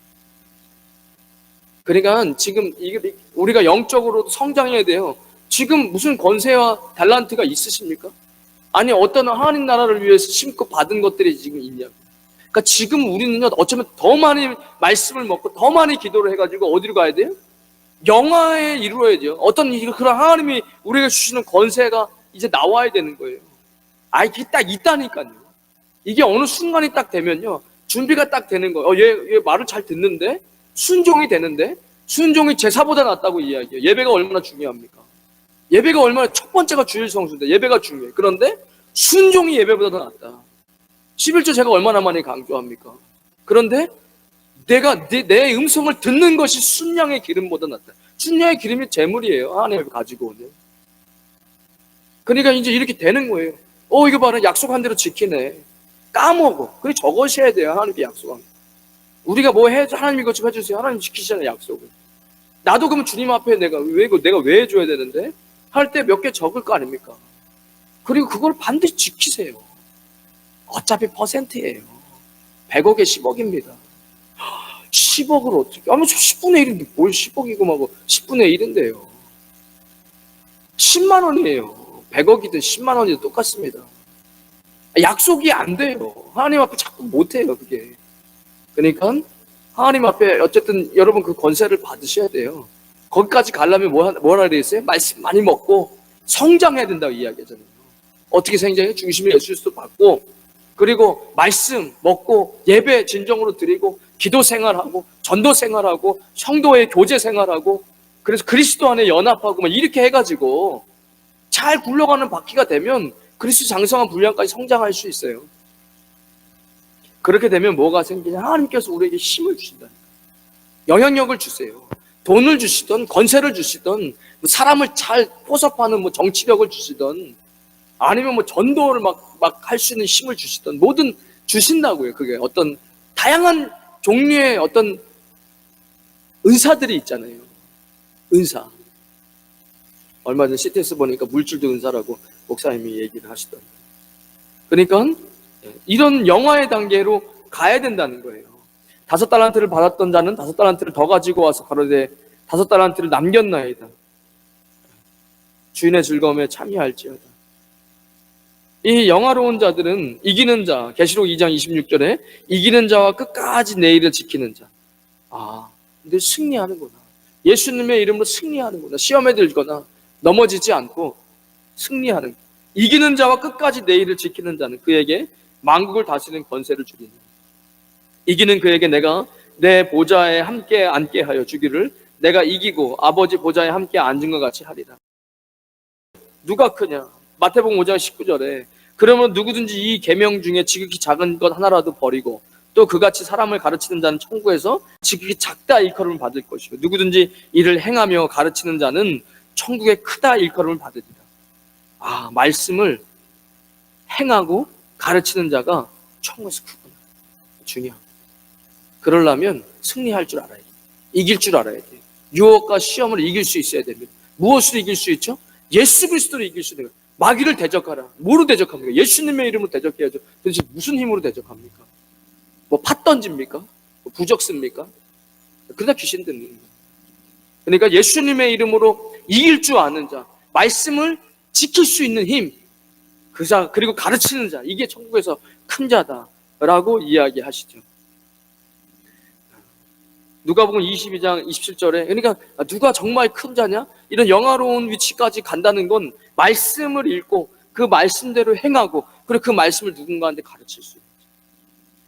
그러니까 지금 이게 우리가 영적으로 성장해야 돼요. 지금 무슨 권세와 달란트가 있으십니까? 아니 어떤 하나님 나라를 위해서 심고 받은 것들이 지금 있냐고. 그러니까 지금 우리는요 어쩌면 더 많이 말씀을 먹고 더 많이 기도를 해가지고 어디로 가야 돼요? 영화에 이루어야죠. 그런 하나님이 우리에게 주시는 권세가 이제 나와야 되는 거예요. 이게 딱 있다니까요. 이게 어느 순간이 딱 되면요 준비가 딱 되는 거예요. 얘 말을 잘 듣는데 순종이 되는데 순종이 제사보다 낫다고 이야기해요. 예배가 얼마나 중요합니까? 예배가 얼마나 첫 번째가 주일 성수인데 예배가 중요해요. 그런데 순종이 예배보다 더 낫다. 11조 제가 얼마나 많이 강조합니까? 그런데 내가 내 음성을 듣는 것이 순양의 기름보다 낫다. 순양의 기름이 재물이에요. 하나님을 가지고 오는. 그러니까 이제 이렇게 되는 거예요. 이거 봐라 약속한 대로 지키네. 까먹어. 그래 저것이 돼요. 하나님께 약속한 거. 우리가 뭐 해줘 하나님 이것 좀 해주세요. 하나님 지키시잖아요 약속을. 나도 그러면 주님 앞에 내가 왜 해줘야 되는데 할 때 몇 개 적을 거 아닙니까? 그리고 그걸 반드시 지키세요. 어차피 퍼센트예요. 100억에 10억입니다. 10억을 어떻게? 10분의 1인데 뭘 10억이고 하고 10분의 1인데요. 10만 원이에요. 100억이든 10만 원이든 똑같습니다. 약속이 안 돼요. 하나님 앞에 자꾸 못해요 그게. 그러니까 하나님 앞에 어쨌든 여러분 그 권세를 받으셔야 돼요. 거기까지 가려면 뭐라 그랬어요? 말씀 많이 먹고 성장해야 된다고 이야기하잖아요. 어떻게 성장해? 중심을 예수 그리스도 받고 그리고 말씀 먹고 예배 진정으로 드리고 기도 생활하고 전도 생활하고 성도의 교제 생활하고 그래서 그리스도 안에 연합하고 이렇게 해가지고 잘 굴러가는 바퀴가 되면 그리스도 장성한 분량까지 성장할 수 있어요. 그렇게 되면 뭐가 생기냐? 하나님께서 우리에게 힘을 주신다니까. 영향력을 주세요. 돈을 주시던 권세를 주시던 사람을 잘 포섭하는 정치력을 주시던 아니면 전도를 막 할 수 있는 힘을 주시던 뭐든 주신다고요. 그게 어떤 다양한 종류의 어떤 은사들이 있잖아요. 은사. 얼마 전 CTS 보니까 물질도 은사라고 목사님이 얘기를 하시던데. 그러니까 이런 영화의 단계로 가야 된다는 거예요. 5달란트를 받았던 자는 5달란트를 더 가지고 와서 가로되 5달란트를 남겼나이다. 주인의 즐거움에 참여할지어다. 이 영화로운 자들은 이기는 자, 계시록 2장 26절에 이기는 자와 끝까지 내 일을 지키는 자. 근데 승리하는구나. 예수님의 이름으로 승리하는구나. 시험에 들거나 넘어지지 않고 승리하는. 이기는 자와 끝까지 내 일을 지키는 자는 그에게 만국을 다스리는 권세를 주리니. 이기는 그에게 내가 내 보좌에 함께 앉게 하여 주기를 내가 이기고 아버지 보좌에 함께 앉은 것 같이 하리라. 누가 크냐? 마태복음 5장 19절에 그러면 누구든지 이 계명 중에 지극히 작은 것 하나라도 버리고 또 그같이 사람을 가르치는 자는 천국에서 지극히 작다 일컬음을 받을 것이고 누구든지 이를 행하며 가르치는 자는 천국에 크다 일컬음을 받으리라. 말씀을 행하고 가르치는 자가 천국에서 크구나. 중요합니다. 그러려면 승리할 줄 알아야 돼. 이길 줄 알아야 돼. 유혹과 시험을 이길 수 있어야 됩니다. 무엇으로 이길 수 있죠? 예수 그리스도로 이길 수 있는 거예요. 마귀를 대적하라. 뭐로 대적합니까? 예수님의 이름으로 대적해야죠. 도대체 무슨 힘으로 대적합니까? 팥 던집니까? 부적 씁니까? 그러다 귀신 듣는 거예요. 그러니까 예수님의 이름으로 이길 줄 아는 자, 말씀을 지킬 수 있는 힘, 그 자, 그리고 가르치는 자, 이게 천국에서 큰 자다라고 이야기하시죠. 누가복음 22장 27절에 그러니까 누가 정말 큰 자냐? 이런 영화로운 위치까지 간다는 건 말씀을 읽고 그 말씀대로 행하고 그리고 그 말씀을 누군가한테 가르칠 수 있는 거죠.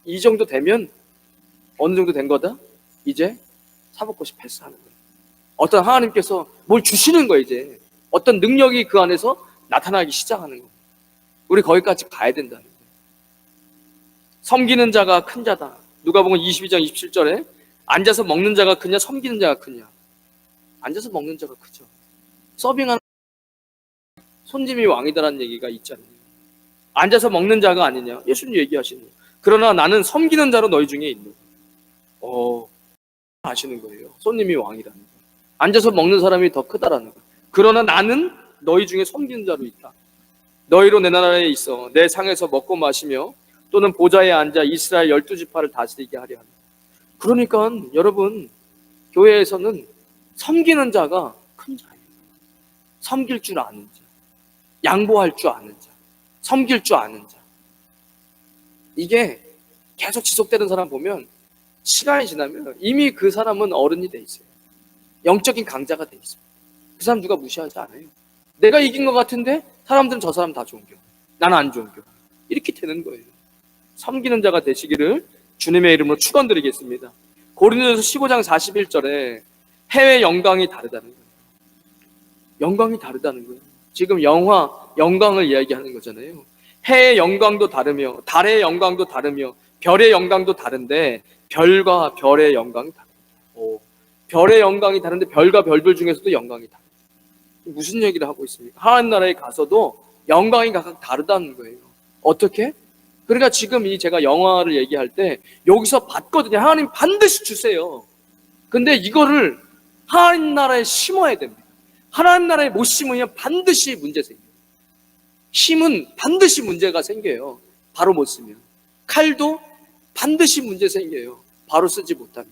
이 정도 되면 어느 정도 된 거다? 이제 사법고시 패스하는 거예요. 어떤 하나님께서 뭘 주시는 거예요. 이제 어떤 능력이 그 안에서 나타나기 시작하는 거예요. 우리 거기까지 가야 된다는 거예요. 섬기는 자가 큰 자다. 누가복음 22장 27절에 앉아서 먹는 자가 크냐 섬기는 자가 크냐? 앉아서 먹는 자가 크죠. 서빙하는 손님이 왕이다라는 얘기가 있잖아요. 앉아서 먹는 자가 아니냐? 예수님 얘기하시는 거예요. 그러나 나는 섬기는 자로 너희 중에 있는 거예요. 아시는 거예요. 손님이 왕이라는 거예요. 앉아서 먹는 사람이 더 크다라는 거예요. 그러나 나는 너희 중에 섬기는 자로 있다. 너희로 내 나라에 있어 내 상에서 먹고 마시며 또는 보좌에 앉아 이스라엘 12지파를 다스리게 하려 한다. 그러니까 여러분 교회에서는 섬기는 자가 큰 자예요. 섬길 줄 아는 자, 양보할 줄 아는 자, 섬길 줄 아는 자. 이게 계속 지속되는 사람 보면 시간이 지나면 이미 그 사람은 어른이 돼 있어요. 영적인 강자가 돼 있어요. 그 사람 누가 무시하지 않아요. 내가 이긴 것 같은데 사람들은 저 사람 다 존경, 나는 안 존경. 이렇게 되는 거예요. 섬기는 자가 되시기를 주님의 이름으로 축원드리겠습니다. 고린도전서 15장 41절에 해외 영광이 다르다는 거예요. 영광이 다르다는 거예요. 지금 영광을 이야기하는 거잖아요. 해의 영광도 다르며 달의 영광도 다르며 별의 영광도 다른데 별과 별의 영광이 다릅니다. 별의 영광이 다른데 별과 별들 중에서도 영광이 다릅니다. 무슨 얘기를 하고 있습니까? 하나님 나라에 가서도 영광이 각각 다르다는 거예요. 어떻게? 그러니까 지금 제가 영화를 얘기할 때 여기서 받거든요. 하나님 반드시 주세요. 근데 이거를 하나님 나라에 심어야 됩니다. 하나님 나라에 못 심으면 반드시 문제 생겨요. 힘은 반드시 문제가 생겨요. 바로 못 쓰면. 칼도 반드시 문제 생겨요. 바로 쓰지 못하면.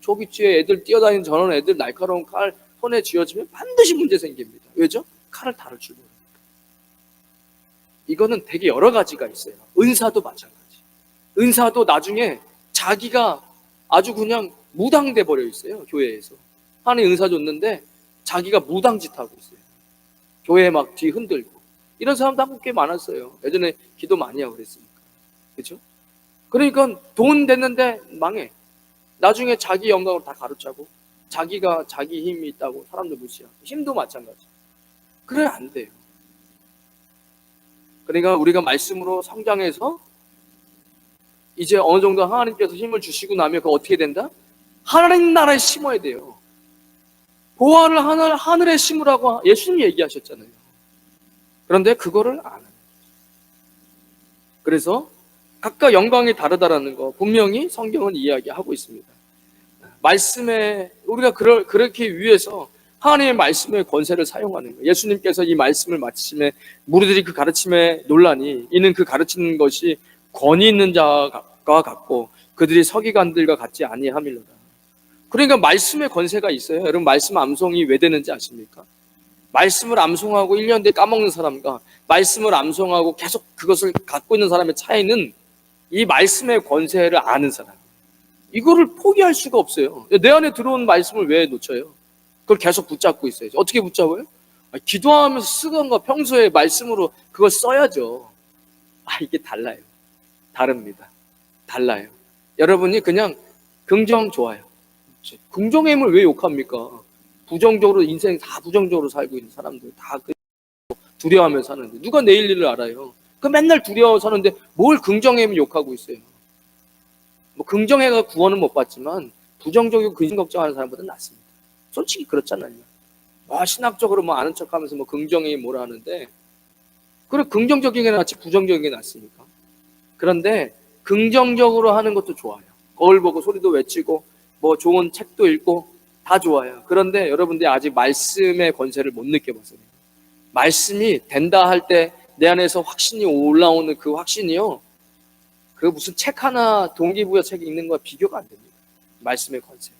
저기 뒤에 애들 뛰어다니는 저런 애들 날카로운 칼 손에 쥐어지면 반드시 문제 생깁니다. 왜죠? 칼을 다룰 줄 모르니까. 이거는 되게 여러 가지가 있어요. 은사도 마찬가지. 은사도 나중에 자기가 아주 그냥 무당돼 버려 있어요. 교회에서. 하나님 은사 줬는데 자기가 무당짓 하고 있어요. 교회에 막 뒤 흔들고. 이런 사람도 한국 꽤 많았어요. 예전에 기도 많이 하고 그랬으니까. 그렇죠? 그러니까 돈 됐는데 망해. 나중에 자기 영광으로 다 가로차고 자기가 자기 힘이 있다고 사람들 무시하고. 힘도 마찬가지. 그래 안 돼요. 그러니까 우리가 말씀으로 성장해서 이제 어느 정도 하나님께서 힘을 주시고 나면 그거 어떻게 된다? 하나님 나라에 심어야 돼요. 보화를 하늘에 심으라고 예수님이 얘기하셨잖아요. 그런데 그거를 안 해요. 그래서 각각 영광이 다르다라는 거 분명히 성경은 이야기하고 있습니다. 말씀에 우리가 그렇게 위해서 하나님의 말씀의 권세를 사용하는 거예요. 예수님께서 이 말씀을 마치심에 무리들이 그 가르침에 놀라니 이는 그 가르치는 것이 권위 있는 자와 같고 그들이 서기관들과 같지 아니함이로다. 그러니까 말씀의 권세가 있어요. 여러분 말씀 암송이 왜 되는지 아십니까? 말씀을 암송하고 1년 뒤에 까먹는 사람과 말씀을 암송하고 계속 그것을 갖고 있는 사람의 차이는 이 말씀의 권세를 아는 사람. 이거를 포기할 수가 없어요. 내 안에 들어온 말씀을 왜 놓쳐요? 그걸 계속 붙잡고 있어야죠. 어떻게 붙잡아요? 기도하면서 쓰던 거 평소에 말씀으로 그걸 써야죠. 이게 달라요. 다릅니다. 달라요. 여러분이 그냥 긍정 좋아요. 긍정의 힘을 왜 욕합니까? 부정적으로 인생 다 부정적으로 살고 있는 사람들 다 두려워하면서 사는데 누가 내일 일을 알아요? 그 맨날 두려워 사는데 뭘 긍정의 힘을 욕하고 있어요? 뭐 긍정해가 구원은 못 받지만 부정적이고 근심 걱정하는 사람보다 낫습니다. 솔직히 그렇잖아요. 신학적으로 뭐 아는 척하면서 뭐 긍정이 뭐라 하는데 그래 긍정적인 게 낫지 부정적인 게 낫습니까? 그런데 긍정적으로 하는 것도 좋아요. 거울 보고 소리도 외치고 뭐 좋은 책도 읽고 다 좋아요. 그런데 여러분들이 아직 말씀의 권세를 못 느껴봐서요. 말씀이 된다 할 때 내 안에서 확신이 올라오는 그 확신이요. 그 무슨 책 하나 동기부여 책 읽는 거와 비교가 안 됩니다. 말씀의 권세.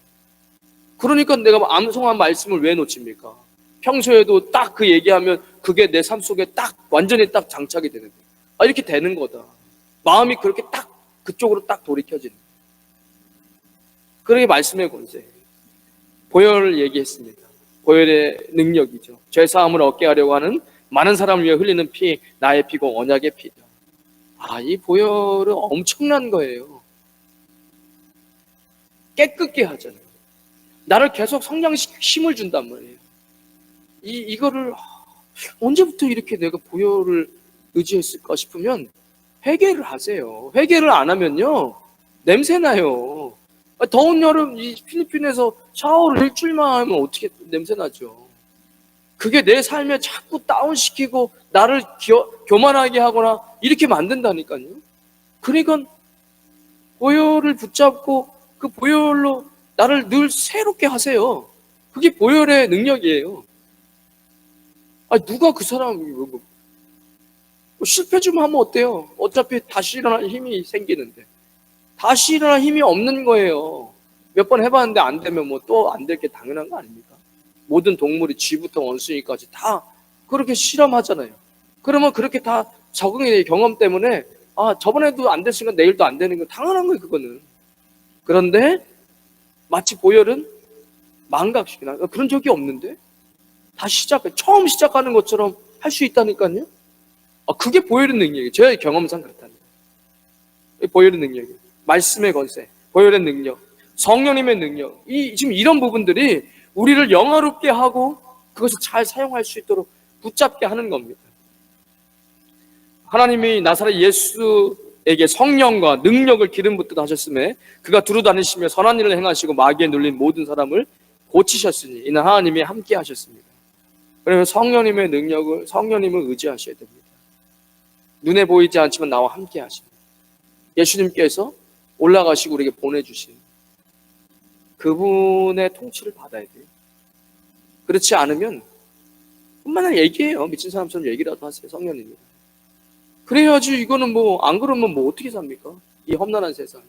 그러니까 내가 암송한 말씀을 왜 놓칩니까? 평소에도 딱 그 얘기하면 그게 내 삶 속에 딱 완전히 딱 장착이 되는데 이렇게 되는 거다. 마음이 그렇게 딱 그쪽으로 딱 돌이켜지는 거예요. 그러게 말씀의 권세. 보혈을 얘기했습니다. 보혈의 능력이죠. 죄사함을 얻게 하려고 하는 많은 사람을 위해 흘리는 피, 나의 피고 언약의 피다. 이 보혈은 엄청난 거예요. 깨끗게 하잖아요. 나를 계속 성장시키고 힘을 준단 말이에요. 이거를 언제부터 이렇게 내가 보혈을 의지했을까 싶으면 회개를 하세요. 회개를 안 하면요 냄새나요. 더운 여름 이 필리핀에서 샤워를 일주일만 하면 어떻게 냄새나죠. 그게 내 삶에 자꾸 다운시키고 나를 교만하게 하거나 이렇게 만든다니까요. 그러니까 보혈을 붙잡고 그 보혈로 나를 늘 새롭게 하세요. 그게 보혈의 능력이에요. 누가 그 사람 실패 좀 하면 어때요? 어차피 다시 일어날 힘이 생기는데 다시 일어날 힘이 없는 거예요. 몇 번 해봤는데 안 되면 뭐 또 안 될 게 당연한 거 아닙니까? 모든 동물이 쥐부터 원숭이까지 다 그렇게 실험하잖아요. 그러면 그렇게 다 적응의 경험 때문에 저번에도 안 됐으니까 내일도 안 되는 건 당연한 거예요. 그거는. 그런데 마치 보혈은 망각시키나 그런 적이 없는데 다시 처음 시작하는 것처럼 할 수 있다니까요. 그게 보혈의 능력이에요. 제 경험상 그렇다는 거예요. 보혈의 능력이에요. 말씀의 권세, 보혈의 능력, 성령님의 능력. 지금 이런 부분들이 우리를 영화롭게 하고 그것을 잘 사용할 수 있도록 붙잡게 하는 겁니다. 하나님이 나사렛 예수에게 성령과 능력을 기름 붓듯 하셨음에 그가 두루 다니시며 선한 일을 행하시고 마귀에 눌린 모든 사람을 고치셨으니 이는 하나님이 함께 하셨습니다. 그러면 성령님의 능력을 성령님을 의지하셔야 됩니다. 눈에 보이지 않지만 나와 함께 하십니다. 예수님께서 올라가시고 우리에게 보내주신 그분의 통치를 받아야 돼요. 그렇지 않으면 뿐만 얘기해요. 미친 사람처럼 얘기라도 하세요. 성령님이. 그래야지 이거는 안 그러면 어떻게 삽니까? 이 험난한 세상.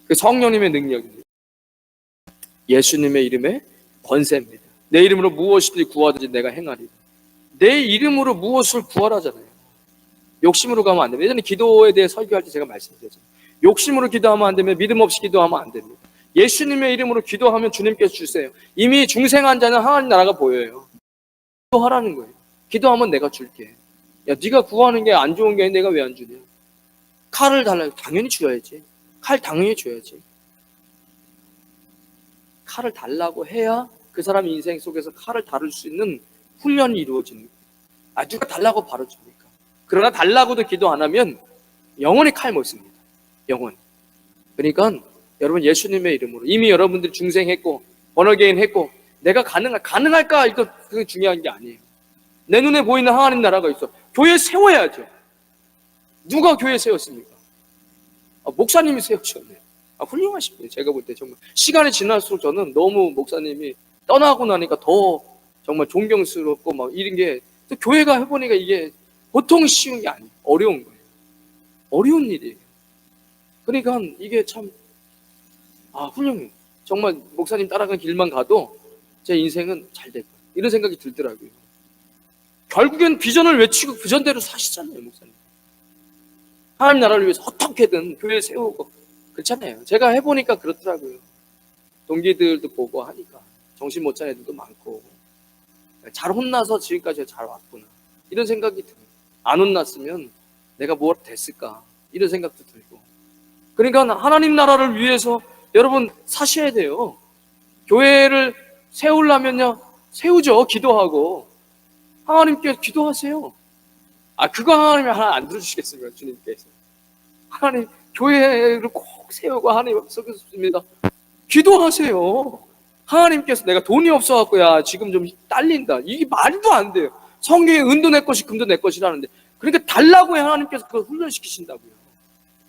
그 성령님의 능력입니다. 예수님의 이름에 권세입니다. 내 이름으로 무엇이든지 구하든지 내가 행하리라. 내 이름으로 무엇을 구하라잖아요. 욕심으로 가면 안 됩니다. 예전에 기도에 대해 설교할 때 제가 말씀드렸잖아요. 욕심으로 기도하면 안 되면 믿음 없이 기도하면 안 됩니다. 예수님의 이름으로 기도하면 주님께서 주세요. 이미 중생한 자는 하나님 나라가 보여요. 기도하라는 거예요. 기도하면 내가 줄게. 네가 구하는 게 안 좋은 게 내가 왜 안 주냐. 칼을 달라고 당연히 줘야지. 칼 당연히 줘야지. 칼을 달라고 해야 그 사람 인생 속에서 칼을 다룰 수 있는 훈련이 이루어집니다. 누가 달라고 바로 줍니까? 그러나 달라고도 기도 안 하면 영원히 칼 못 씁니다. 영원히. 그러니까 여러분 예수님의 이름으로 이미 여러분들이 중생했고 번어게인 했고 내가 가능할까? 이거 그게 중요한 게 아니에요. 내 눈에 보이는 하나님 나라가 있어. 교회 세워야죠. 누가 교회 세웠습니까? 목사님이 세우셨네. 훌륭하신 분이에요. 제가 볼 때 정말 시간이 지날수록 저는 너무 목사님이 떠나고 나니까 더 정말 존경스럽고 이런 게 또 교회가 해보니까 이게 보통 쉬운 게 아니에요. 어려운 거예요. 어려운 일이에요. 그러니까 이게 참 훌륭해요. 정말 목사님 따라가는 길만 가도 제 인생은 잘 될 거야. 이런 생각이 들더라고요. 결국엔 비전을 외치고 비전대로 사시잖아요, 목사님. 하나님 나라를 위해서 어떻게든 교회 세우고 그렇잖아요. 제가 해보니까 그렇더라고요. 동기들도 보고 하니까 정신 못 차린 애들도 많고 잘 혼나서 지금까지 잘 왔구나 이런 생각이 들어요. 안 혼났으면 내가 뭘 됐을까 이런 생각도 들고. 그러니까 하나님 나라를 위해서 여러분 사셔야 돼요. 교회를 세우려면요 세우죠. 기도하고 하나님께 기도하세요. 그거 하나님이 하나 안 들어주시겠습니까? 주님께서 하나님 교회를 꼭 세우고 하나님 앞에 서겠습니다. 기도하세요. 하나님께서 내가 돈이 없어갖고 야 지금 좀 딸린다. 이게 말도 안 돼요. 성경에 은도 내 것이 금도 내 것이라는데 그러니까 달라고 해. 하나님께서 그걸 훈련시키신다고요.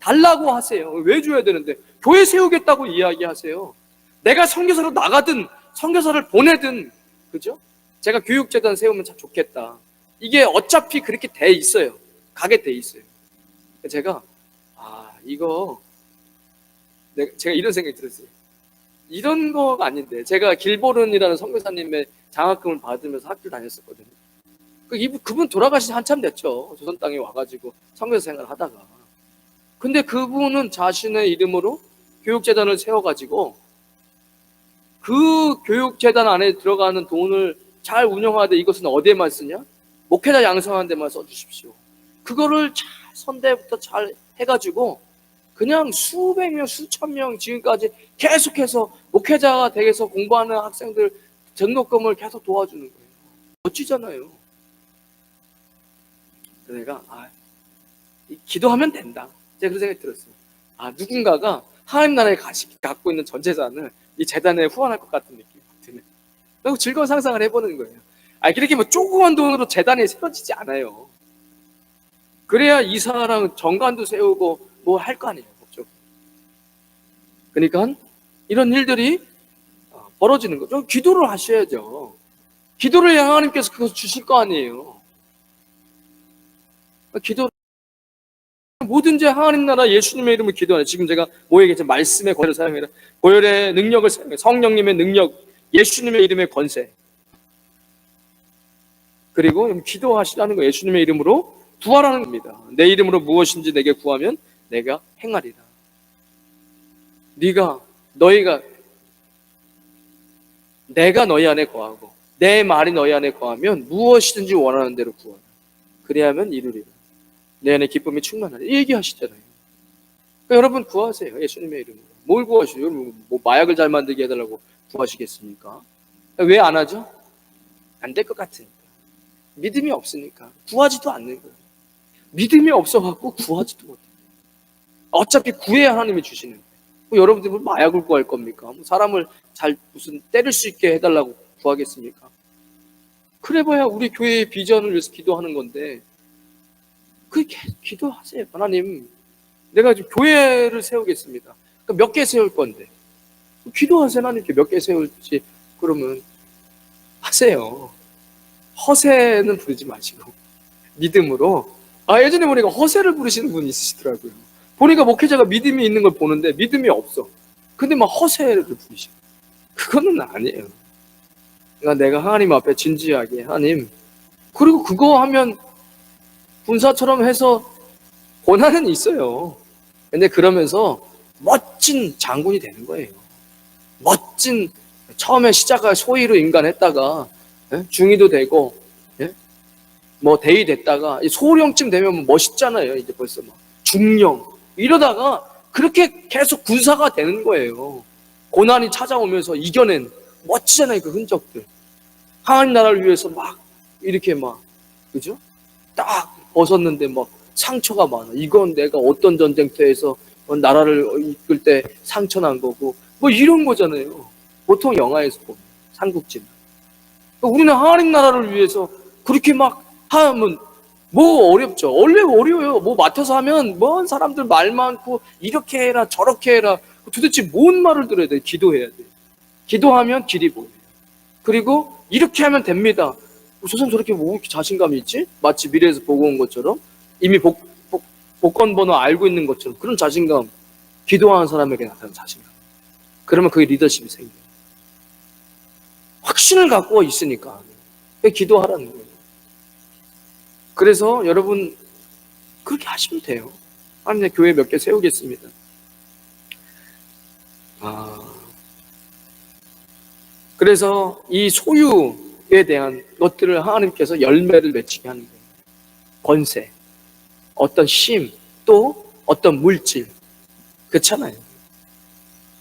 달라고 하세요. 왜 줘야 되는데 교회 세우겠다고 이야기하세요. 내가 선교사로 나가든 선교사를 보내든 그죠? 제가 교육재단 세우면 참 좋겠다. 이게 어차피 그렇게 돼 있어요. 가게 돼 있어요. 제가 이거 제가 이런 생각이 들었어요. 이런 거가 아닌데 제가 길보른이라는 선교사님의 장학금을 받으면서 학교를 다녔었거든요. 그분 돌아가신 한참 됐죠. 조선 땅에 와가지고 선교사 생활을 하다가. 근데 그분은 자신의 이름으로 교육재단을 세워가지고 그 교육재단 안에 들어가는 돈을 잘 운영하되 이것은 어디에만 쓰냐? 목회자 양성하는 데만 써주십시오. 그거를 잘 선대부터 잘 해가지고 그냥 수백 명, 수천 명 지금까지 계속해서 목회자가 되어서 공부하는 학생들 등록금을 계속 도와주는 거예요. 멋지잖아요. 내가 기도하면 된다. 제가 그런 생각이 들었어요. 누군가가 하나님 나라에 갖고 있는 전 재산을 이 재단에 후원할 것 같은 느낌이 드네. 그리고 즐거운 상상을 해보는 거예요. 그렇게 뭐 조그만 돈으로 재단이 세워지지 않아요. 그래야 이사랑 정관도 세우고 뭐 할 거 아니에요. 그러니까 이런 일들이 벌어지는 거죠. 기도를 하셔야죠. 기도를 하나님께서 그것을 주실 거 아니에요. 뭐든지 하나님 나라 예수님의 이름을 기도하는 지금 제가 모여계신 말씀의 권세를 사용해라. 고열의 능력을 사용해 성령님의 능력, 예수님의 이름의 권세. 그리고 기도하시라는 거 예수님의 이름으로 구하라는 겁니다. 내 이름으로 무엇인지 내게 구하면 내가 행하리라. 내가 너희 안에 거하고 내 말이 너희 안에 거하면 무엇이든지 원하는 대로 구하라. 그래야만 이루리라. 내 안에 기쁨이 충만하리. 얘기하시잖아요. 그러니까 여러분 구하세요. 예수님의 이름으로. 뭘 구하시죠? 여러분 뭐 마약을 잘 만들게 해달라고 구하시겠습니까? 왜 안 하죠? 안 될 것 같으니까. 믿음이 없으니까 구하지도 않는 거예요. 믿음이 없어갖고 구하지도 못해요. 어차피 구해야 하나님이 주시는 거예요. 여러분들 마약을 구할 겁니까? 사람을 잘 무슨 때릴 수 있게 해달라고 구하겠습니까? 그래봐야 우리 교회의 비전을 위해서 기도하는 건데 기도하세요. 하나님 내가 지금 교회를 세우겠습니다. 몇 개 세울 건데 기도하세요. 하나님께 몇 개 세울지 그러면 하세요. 허세는 부르지 마시고 믿음으로. 예전에 보니까 허세를 부르시는 분이 있으시더라고요. 보니까 목회자가 믿음이 있는 걸 보는데 믿음이 없어. 근데 막 허세를 부르시고. 그거는 아니에요. 그러니까 내가 하나님 앞에 진지하게 하나님, 그리고 그거 하면 군사처럼 해서 고난은 있어요. 근데 그러면서 멋진 장군이 되는 거예요. 멋진, 처음에 시작할 소위로 인간했다가 중위도 되고 뭐 대위 됐다가 소령쯤 되면 멋있잖아요. 이제 벌써 막 중령 이러다가 그렇게 계속 군사가 되는 거예요. 고난이 찾아오면서 이겨낸 멋지잖아요. 그 흔적들. 하나님 나라를 위해서 막 이렇게 막 그죠? 딱 벗었는데 막 상처가 많아. 이건 내가 어떤 전쟁터에서 나라를 이끌 때 상처 난 거고 뭐 이런 거잖아요. 보통 영화에서 보면 삼국지나. 우리는 하나님 나라를 위해서 그렇게 막 하면 뭐 어렵죠. 원래 어려워요. 뭐 맡아서 하면 뭔 사람들 말 많고 이렇게 해라 저렇게 해라. 도대체 뭔 말을 들어야 돼? 기도해야 돼. 기도하면 길이 보여요. 그리고 이렇게 하면 됩니다. 저 사람 저렇게 뭐 이렇게 자신감이 있지? 마치 미래에서 보고 온 것처럼 이미 복권 번호 알고 있는 것처럼 그런 자신감, 기도하는 사람에게 나타나는 자신감. 그러면 그게 리더십이 생겨요. 확신을 갖고 있으니까 기도하라는 거예요. 그래서 여러분 그렇게 하시면 돼요. 하나님 교회 몇 개 세우겠습니다. 그래서 이 소유에 대한 것들을 하나님께서 열매를 맺히게 하는 거예요. 권세, 어떤 심, 또 어떤 물질. 그렇잖아요.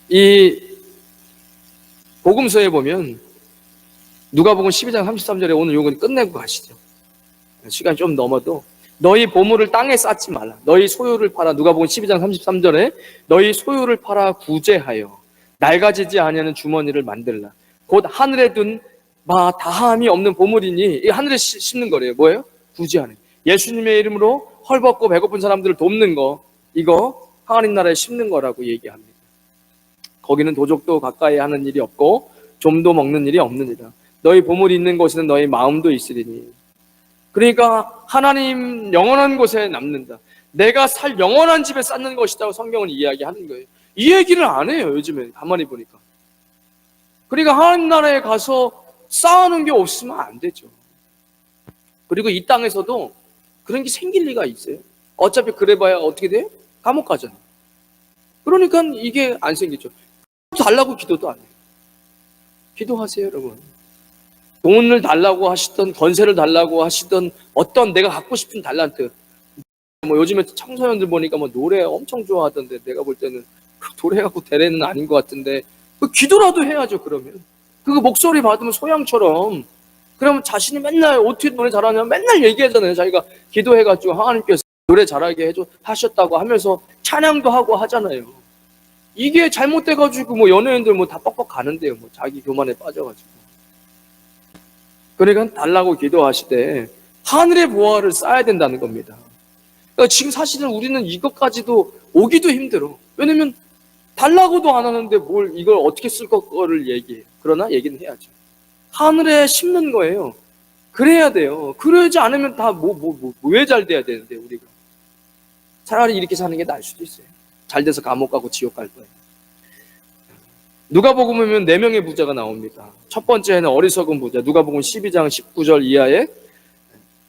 이 복음서에 보면 누가복음 12장 33절에 오늘 요건 끝내고 가시죠. 시간이 좀 넘어도 너희 보물을 땅에 쌓지 말라. 너희 소유를 팔아. 누가복음 12장 33절에 너희 소유를 팔아 구제하여 낡아지지 아니하는 주머니를 만들라. 곧 하늘에 둔 바 다함이 없는 보물이니 이 하늘에 심는 거래요. 뭐예요? 구제하는. 예수님의 이름으로 헐벗고 배고픈 사람들을 돕는 거, 이거 하나님 나라에 심는 거라고 얘기합니다. 거기는 도적도 가까이 하는 일이 없고 좀도 먹는 일이 없느니라. 너희 보물이 있는 곳에는 너희 마음도 있으리니. 그러니까 하나님 영원한 곳에 남는다. 내가 살 영원한 집에 쌓는 것이라고 성경은 이야기하는 거예요. 이 얘기를 안 해요, 요즘에 가만히 보니까. 그러니까 하나님 나라에 가서 쌓아놓은 게 없으면 안 되죠. 그리고 이 땅에서도 그런 게 생길 리가 있어요. 어차피 그래봐야 어떻게 돼요? 감옥 가잖아요. 그러니까 이게 안 생기죠. 달라고 기도도 안 해요. 기도하세요, 여러분. 돈을 달라고 하시던, 권세를 달라고 하시던, 어떤 내가 갖고 싶은 달란트. 뭐 요즘에 청소년들 보니까 뭐 노래 엄청 좋아하던데, 내가 볼 때는 노래 갖고 대례는 아닌 것 같은데, 기도라도 해야죠, 그러면. 그거 목소리 받으면 소양처럼. 그러면 자신이 맨날 어떻게 노래 잘하냐면 맨날 얘기하잖아요. 자기가 기도해가지고 하나님께서 노래 잘하게 하셨다고 하면서 찬양도 하고 하잖아요. 이게 잘못돼가지고 뭐 연예인들 뭐 다 뻑뻑 가는데요. 뭐 자기 교만에 빠져가지고. 그러니까 달라고 기도하시되 하늘의 보화를 쌓아야 된다는 겁니다. 그러니까 지금 사실은 우리는 이것까지도 오기도 힘들어. 왜냐면 달라고도 안 하는데 뭘 이걸 어떻게 쓸 거를 얘기해요. 그러나 얘기는 해야죠. 하늘에 심는 거예요. 그래야 돼요. 그러지 않으면 다 왜 잘 돼야 되는데 우리가. 차라리 이렇게 사는 게 나을 수도 있어요. 잘 돼서 감옥 가고 지옥 갈 거예요. 누가복음 보면 4명의 부자가 나옵니다. 첫 번째는 어리석은 부자. 누가복음 12장 19절 이하에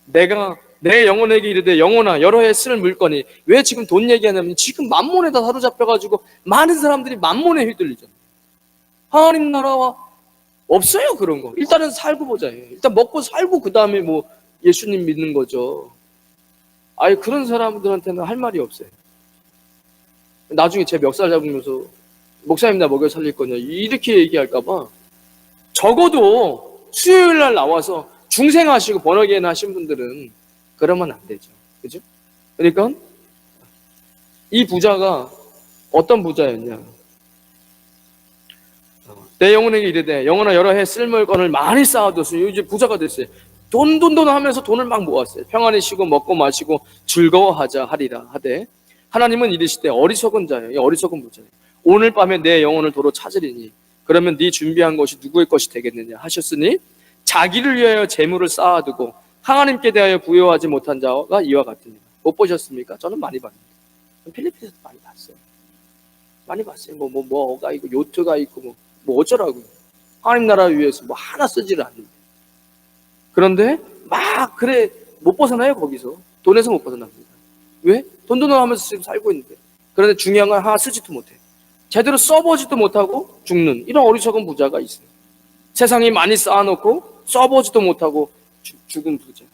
내가 내 영혼에게 이르되 영혼아 여러 해 쓸 물건이. 왜 지금 돈 얘기하냐면 지금 만몬에다 사로잡혀가지고 많은 사람들이 만몬에 휘둘리잖아요. 하나님 나라와 없어요 그런 거. 일단은 살고 보자. 일단 먹고 살고 그 다음에 뭐 예수님 믿는 거죠. 아예 그런 사람들한테는 할 말이 없어요. 나중에 제 멱살 잡으면서 목사님 나 먹여 살릴 거냐 이렇게 얘기할까봐 적어도 수요일날 나와서 중생하시고 번역예나 하신 분들은 그러면 안 되죠. 그죠? 그러니까 이 부자가 어떤 부자였냐. 내 영혼에게 이르되 영혼아 여러 해 쓸 물건을 많이 쌓아뒀어요. 이제 부자가 됐어요. 돈 하면서 돈을 막 모았어요. 평안히 쉬고 먹고 마시고 즐거워하자 하리라 하되 하나님은 이르시되 어리석은 자여, 이 어리석은 부자여, 오늘 밤에 내 영혼을 도로 찾으리니 그러면 네 준비한 것이 누구의 것이 되겠느냐 하셨으니 자기를 위하여 재물을 쌓아두고 하나님께 대하여 부여하지 못한 자가 이와 같으니라. 못 보셨습니까? 저는 많이 봤는데 필리핀에서 많이 봤어요. 많이 봤어요. 뭐가 있고 요트가 있고 뭐 어쩌라고요. 하나님 나라 위해서 뭐 하나 쓰지를 않는데. 그런데 막 그래 못 벗어나요. 거기서 돈에서 못 벗어납니다. 왜? 돈 하면서 지금 살고 있는데. 그런데 중요한 건 하나 쓰지도 못해. 제대로 써보지도 못하고 죽는 이런 어리석은 부자가 있어요. 세상이 많이 쌓아놓고 써보지도 못하고 죽은 부자.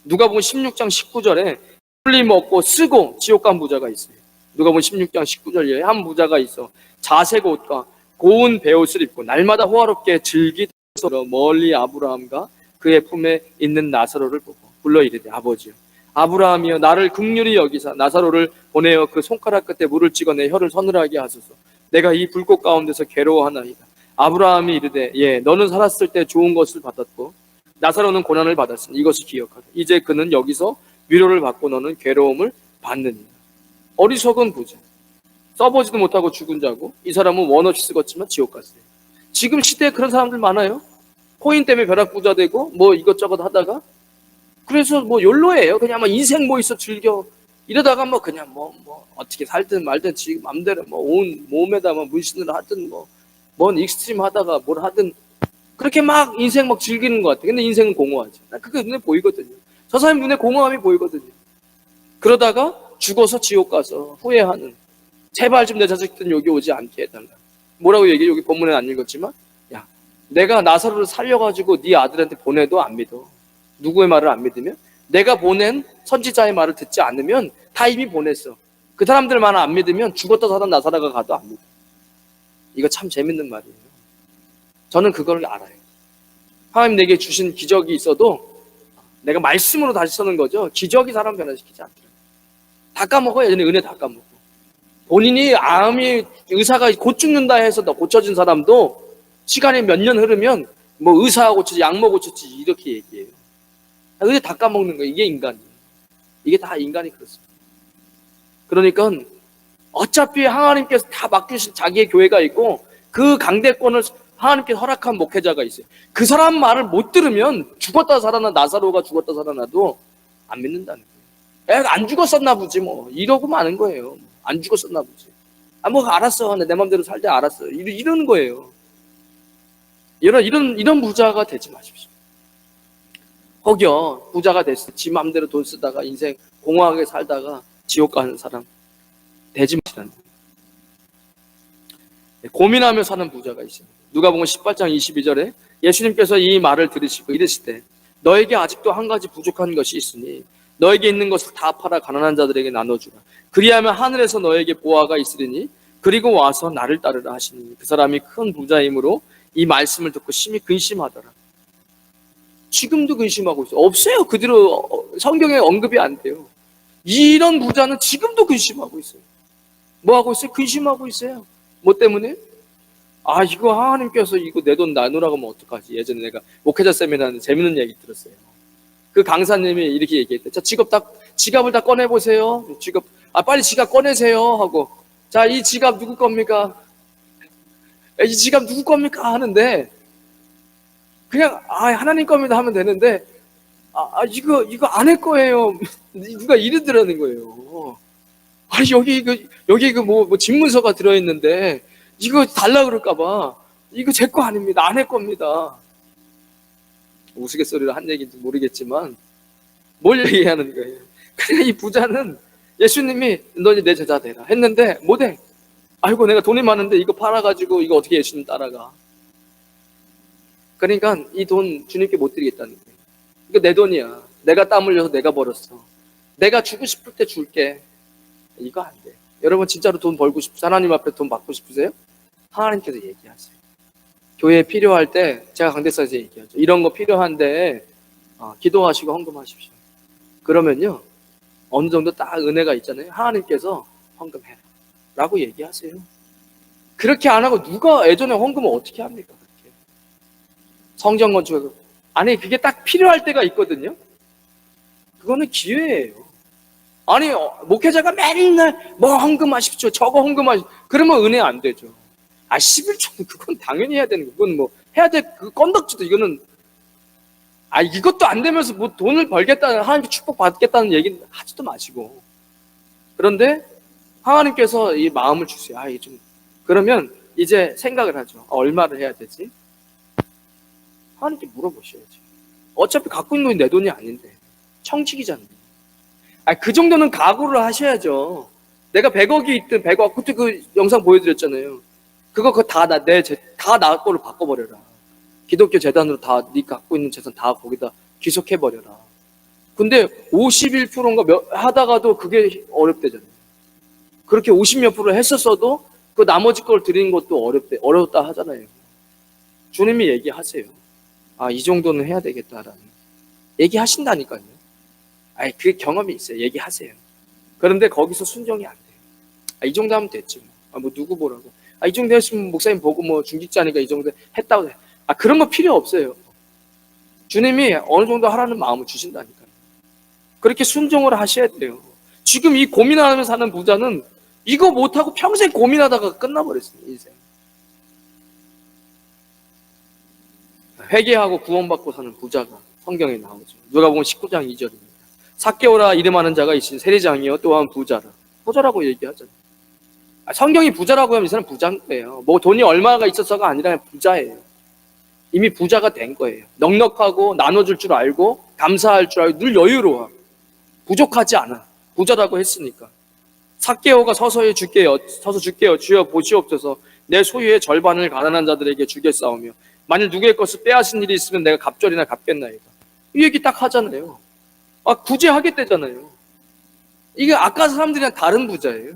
누가복음 16장 19절에 홀리 먹고 쓰고 지옥 간 부자가 있어요. 누가복음 16장 19절에 한 부자가 있어 자색 옷과 고운 베옷을 입고 날마다 호화롭게 즐기면서 멀리 아브라함과 그의 품에 있는 나사로를 보고 불러 이르되 아버지여 아브라함이여 나를 긍휼히 여기사 나사로를 보내어 그 손가락 끝에 물을 찍어 내 혀를 서늘하게 하소서. 내가 이 불꽃 가운데서 괴로워하나이다. 아브라함이 이르되 예 너는 살았을 때 좋은 것을 받았고 나사로는 고난을 받았으니 이것을 기억하라. 이제 그는 여기서 위로를 받고 너는 괴로움을 받느니라. 어리석은 부자. 써보지도 못하고 죽은 자고 이 사람은 원 없이 쓰겠지만 지옥 갔어요. 지금 시대에 그런 사람들 많아요. 코인 때문에 벼락부자 되고 뭐 이것저것 하다가 그래서 뭐 욜로예요. 그냥 뭐 인생 뭐 있어 즐겨 이러다가 뭐 그냥 뭐 어떻게 살든 말든 지금 맘대로 뭐 온 몸에다 뭐 문신을 하든 뭔 익스트림 하다가 뭘 하든 그렇게 막 인생 막 즐기는 것 같아. 근데 인생은 공허하지. 그게 눈에 보이거든요. 저 사람 눈에 공허함이 보이거든요. 그러다가 죽어서 지옥 가서 후회하는. 제발 좀 내 자식들은 여기 오지 않게 해달라. 뭐라고 얘기해? 여기 본문에 안 읽었지만, 야, 내가 나사로를 살려가지고 네 아들한테 보내도 안 믿어. 누구의 말을 안 믿으면? 내가 보낸 선지자의 말을 듣지 않으면 다 이미 보냈어. 그 사람들 말 안 믿으면 죽었다 살아 나사로가 가도 안 믿어. 이거 참 재밌는 말이에요. 저는 그걸 알아요. 하나님 내게 주신 기적이 있어도 내가 말씀으로 다시 쓰는 거죠. 기적이 사람 변화시키지 않더라고요. 다 까먹어. 예전에 은혜 다 까먹고. 본인이 암이 의사가 곧 죽는다 해서 고쳐진 사람도 시간이 몇 년 흐르면 뭐 의사가 고쳤지 약모 고쳤지 이렇게 얘기해요. 은혜 다 까먹는 거예요. 이게 인간이에요. 이게 다 인간이 그렇습니다. 그러니까 어차피 하나님께서 다 맡기신 자기의 교회가 있고 그 강대권을 하나님께서 허락한 목회자가 있어요. 그 사람 말을 못 들으면 죽었다 살아나 나사로가 죽었다 살아나도 안 믿는다는 거예요. 안 죽었었나 보지 뭐 이러고 마는 거예요. 안 죽었었나 보지. 뭐 알았어. 내 맘대로 살때 알았어. 이러는 거예요. 이런 부자가 되지 마십시오. 혹여 부자가 됐어. 지 맘대로 돈 쓰다가 인생 공허하게 살다가 지옥 가는 사람 되지 마시라는 거예요. 고민하며 사는 부자가 있습니다. 누가복음 18장 22절에 예수님께서 이 말을 들으시고 이르시되 너에게 아직도 한 가지 부족한 것이 있으니 너에게 있는 것을 다 팔아 가난한 자들에게 나눠주라. 그리하면 하늘에서 너에게 보화가 있으리니 그리고 와서 나를 따르라 하시니 그 사람이 큰 부자이므로 이 말씀을 듣고 심히 근심하더라. 지금도 근심하고 있어요. 없어요. 그대로 성경에 언급이 안 돼요. 이런 부자는 지금도 근심하고 있어요. 뭐 하고 있어요? 근심하고 있어요. 뭐 때문에? 이거 하나님께서 이거 내 돈 나누라고 하면 어떡하지? 예전에 내가 목회자 세미나에 재밌는 얘기 들었어요. 그 강사님이 이렇게 얘기했대. 자, 지갑을 다 꺼내보세요. 빨리 지갑 꺼내세요. 하고, 자, 이 지갑 누구 겁니까? 이 지갑 누구 겁니까? 하는데, 그냥, 하나님 겁니다 하면 되는데, 이거 안 할 거예요. 누가 이러더라는 거예요. 여기 뭐 집문서가 들어있는데, 이거 달라 그럴까봐, 이거 제 거 아닙니다. 안 할 겁니다. 우스갯소리로 한 얘기인지 모르겠지만 뭘 얘기하는 거예요? 그냥 이 부자는 예수님이 너 이제 내 제자 되라 했는데 못해. 아이고 내가 돈이 많은데 이거 팔아가지고 이거 어떻게 예수님 따라가. 그러니까 이 돈 주님께 못 드리겠다는 거예요. 이거 내 돈이야. 내가 땀 흘려서 내가 벌었어. 내가 주고 싶을 때 줄게. 이거 안 돼. 여러분 진짜로 돈 벌고 싶으세요? 하나님 앞에 돈 받고 싶으세요? 하나님께서 얘기하세요. 교회에 필요할 때 제가 강대사에서 얘기하죠. 이런 거 필요한데 기도하시고 헌금하십시오. 그러면요 어느 정도 딱 은혜가 있잖아요. 하나님께서 헌금해라 라고 얘기하세요. 그렇게 안 하고 누가 예전에 헌금을 어떻게 합니까? 그렇게. 성전 건축 그게 딱 필요할 때가 있거든요. 그거는 기회예요. 목회자가 맨날 뭐 헌금하십시오 저거 헌금하십시오 그러면 은혜 안 되죠. 11조는 그건 당연히 해야 되는 거. 그건 뭐 해야 돼. 그 건덕지도 이거는 이것도 안 되면서 뭐 돈을 벌겠다는 하나님께 축복 받겠다는 얘기는 하지도 마시고. 그런데 하나님께서 이 마음을 주세요. 그러면 이제 생각을 하죠. 얼마를 해야 되지? 하나님께 물어보셔야지. 어차피 갖고 있는 돈이 내 돈이 아닌데 청직이잖아요. 그 정도는 각오를 하셔야죠. 내가 100억이 있든 100억 그때 그 영상 보여드렸잖아요. 그거 다 나 거로 바꿔버려라. 기독교 재단으로 다 네 갖고 있는 재산 다 거기다 귀속해버려라. 근데 51%인가 하다가도 그게 어렵대잖아요. 그렇게 50몇 프로 했었어도 그 나머지 걸 드리는 것도 어렵다 하잖아요. 주님이 얘기하세요. 이 정도는 해야 되겠다라는. 얘기하신다니까요. 그 경험이 있어요. 얘기하세요. 그런데 거기서 순종이 안 돼요. 이 정도 하면 됐지. 뭐 누구 보라고. 이 정도 했으면 목사님 보고 뭐 중직자니까 이 정도 했다고. 그런 거 필요 없어요. 주님이 어느 정도 하라는 마음을 주신다니까요. 그렇게 순종을 하셔야 돼요. 지금 이 고민하면서 사는 부자는 이거 못하고 평생 고민하다가 끝나버렸어요. 인생. 회개하고 구원받고 사는 부자가 성경에 나오죠. 누가복음 19장 2절입니다. 삭개오라 이름하는 자가 있으니 세리장이요 또한 부자라. 부자라고 얘기하잖아요. 성경이 부자라고 하면 이 사람 부자인 거예요. 뭐 돈이 얼마가 있어서가 아니라 부자예요. 이미 부자가 된 거예요. 넉넉하고 나눠줄 줄 알고 감사할 줄 알고 늘 여유로워. 부족하지 않아. 부자라고 했으니까. 삭개오가 서서 줄게요. 주여 보시옵소서. 내 소유의 절반을 가난한 자들에게 주겠사오며 만일 누구의 것을 빼앗은 일이 있으면 내가 갑절이나 갚겠나이다. 이 얘기 딱 하잖아요. 굳이 하겠다잖아요. 이게 아까 사람들이랑 다른 부자예요.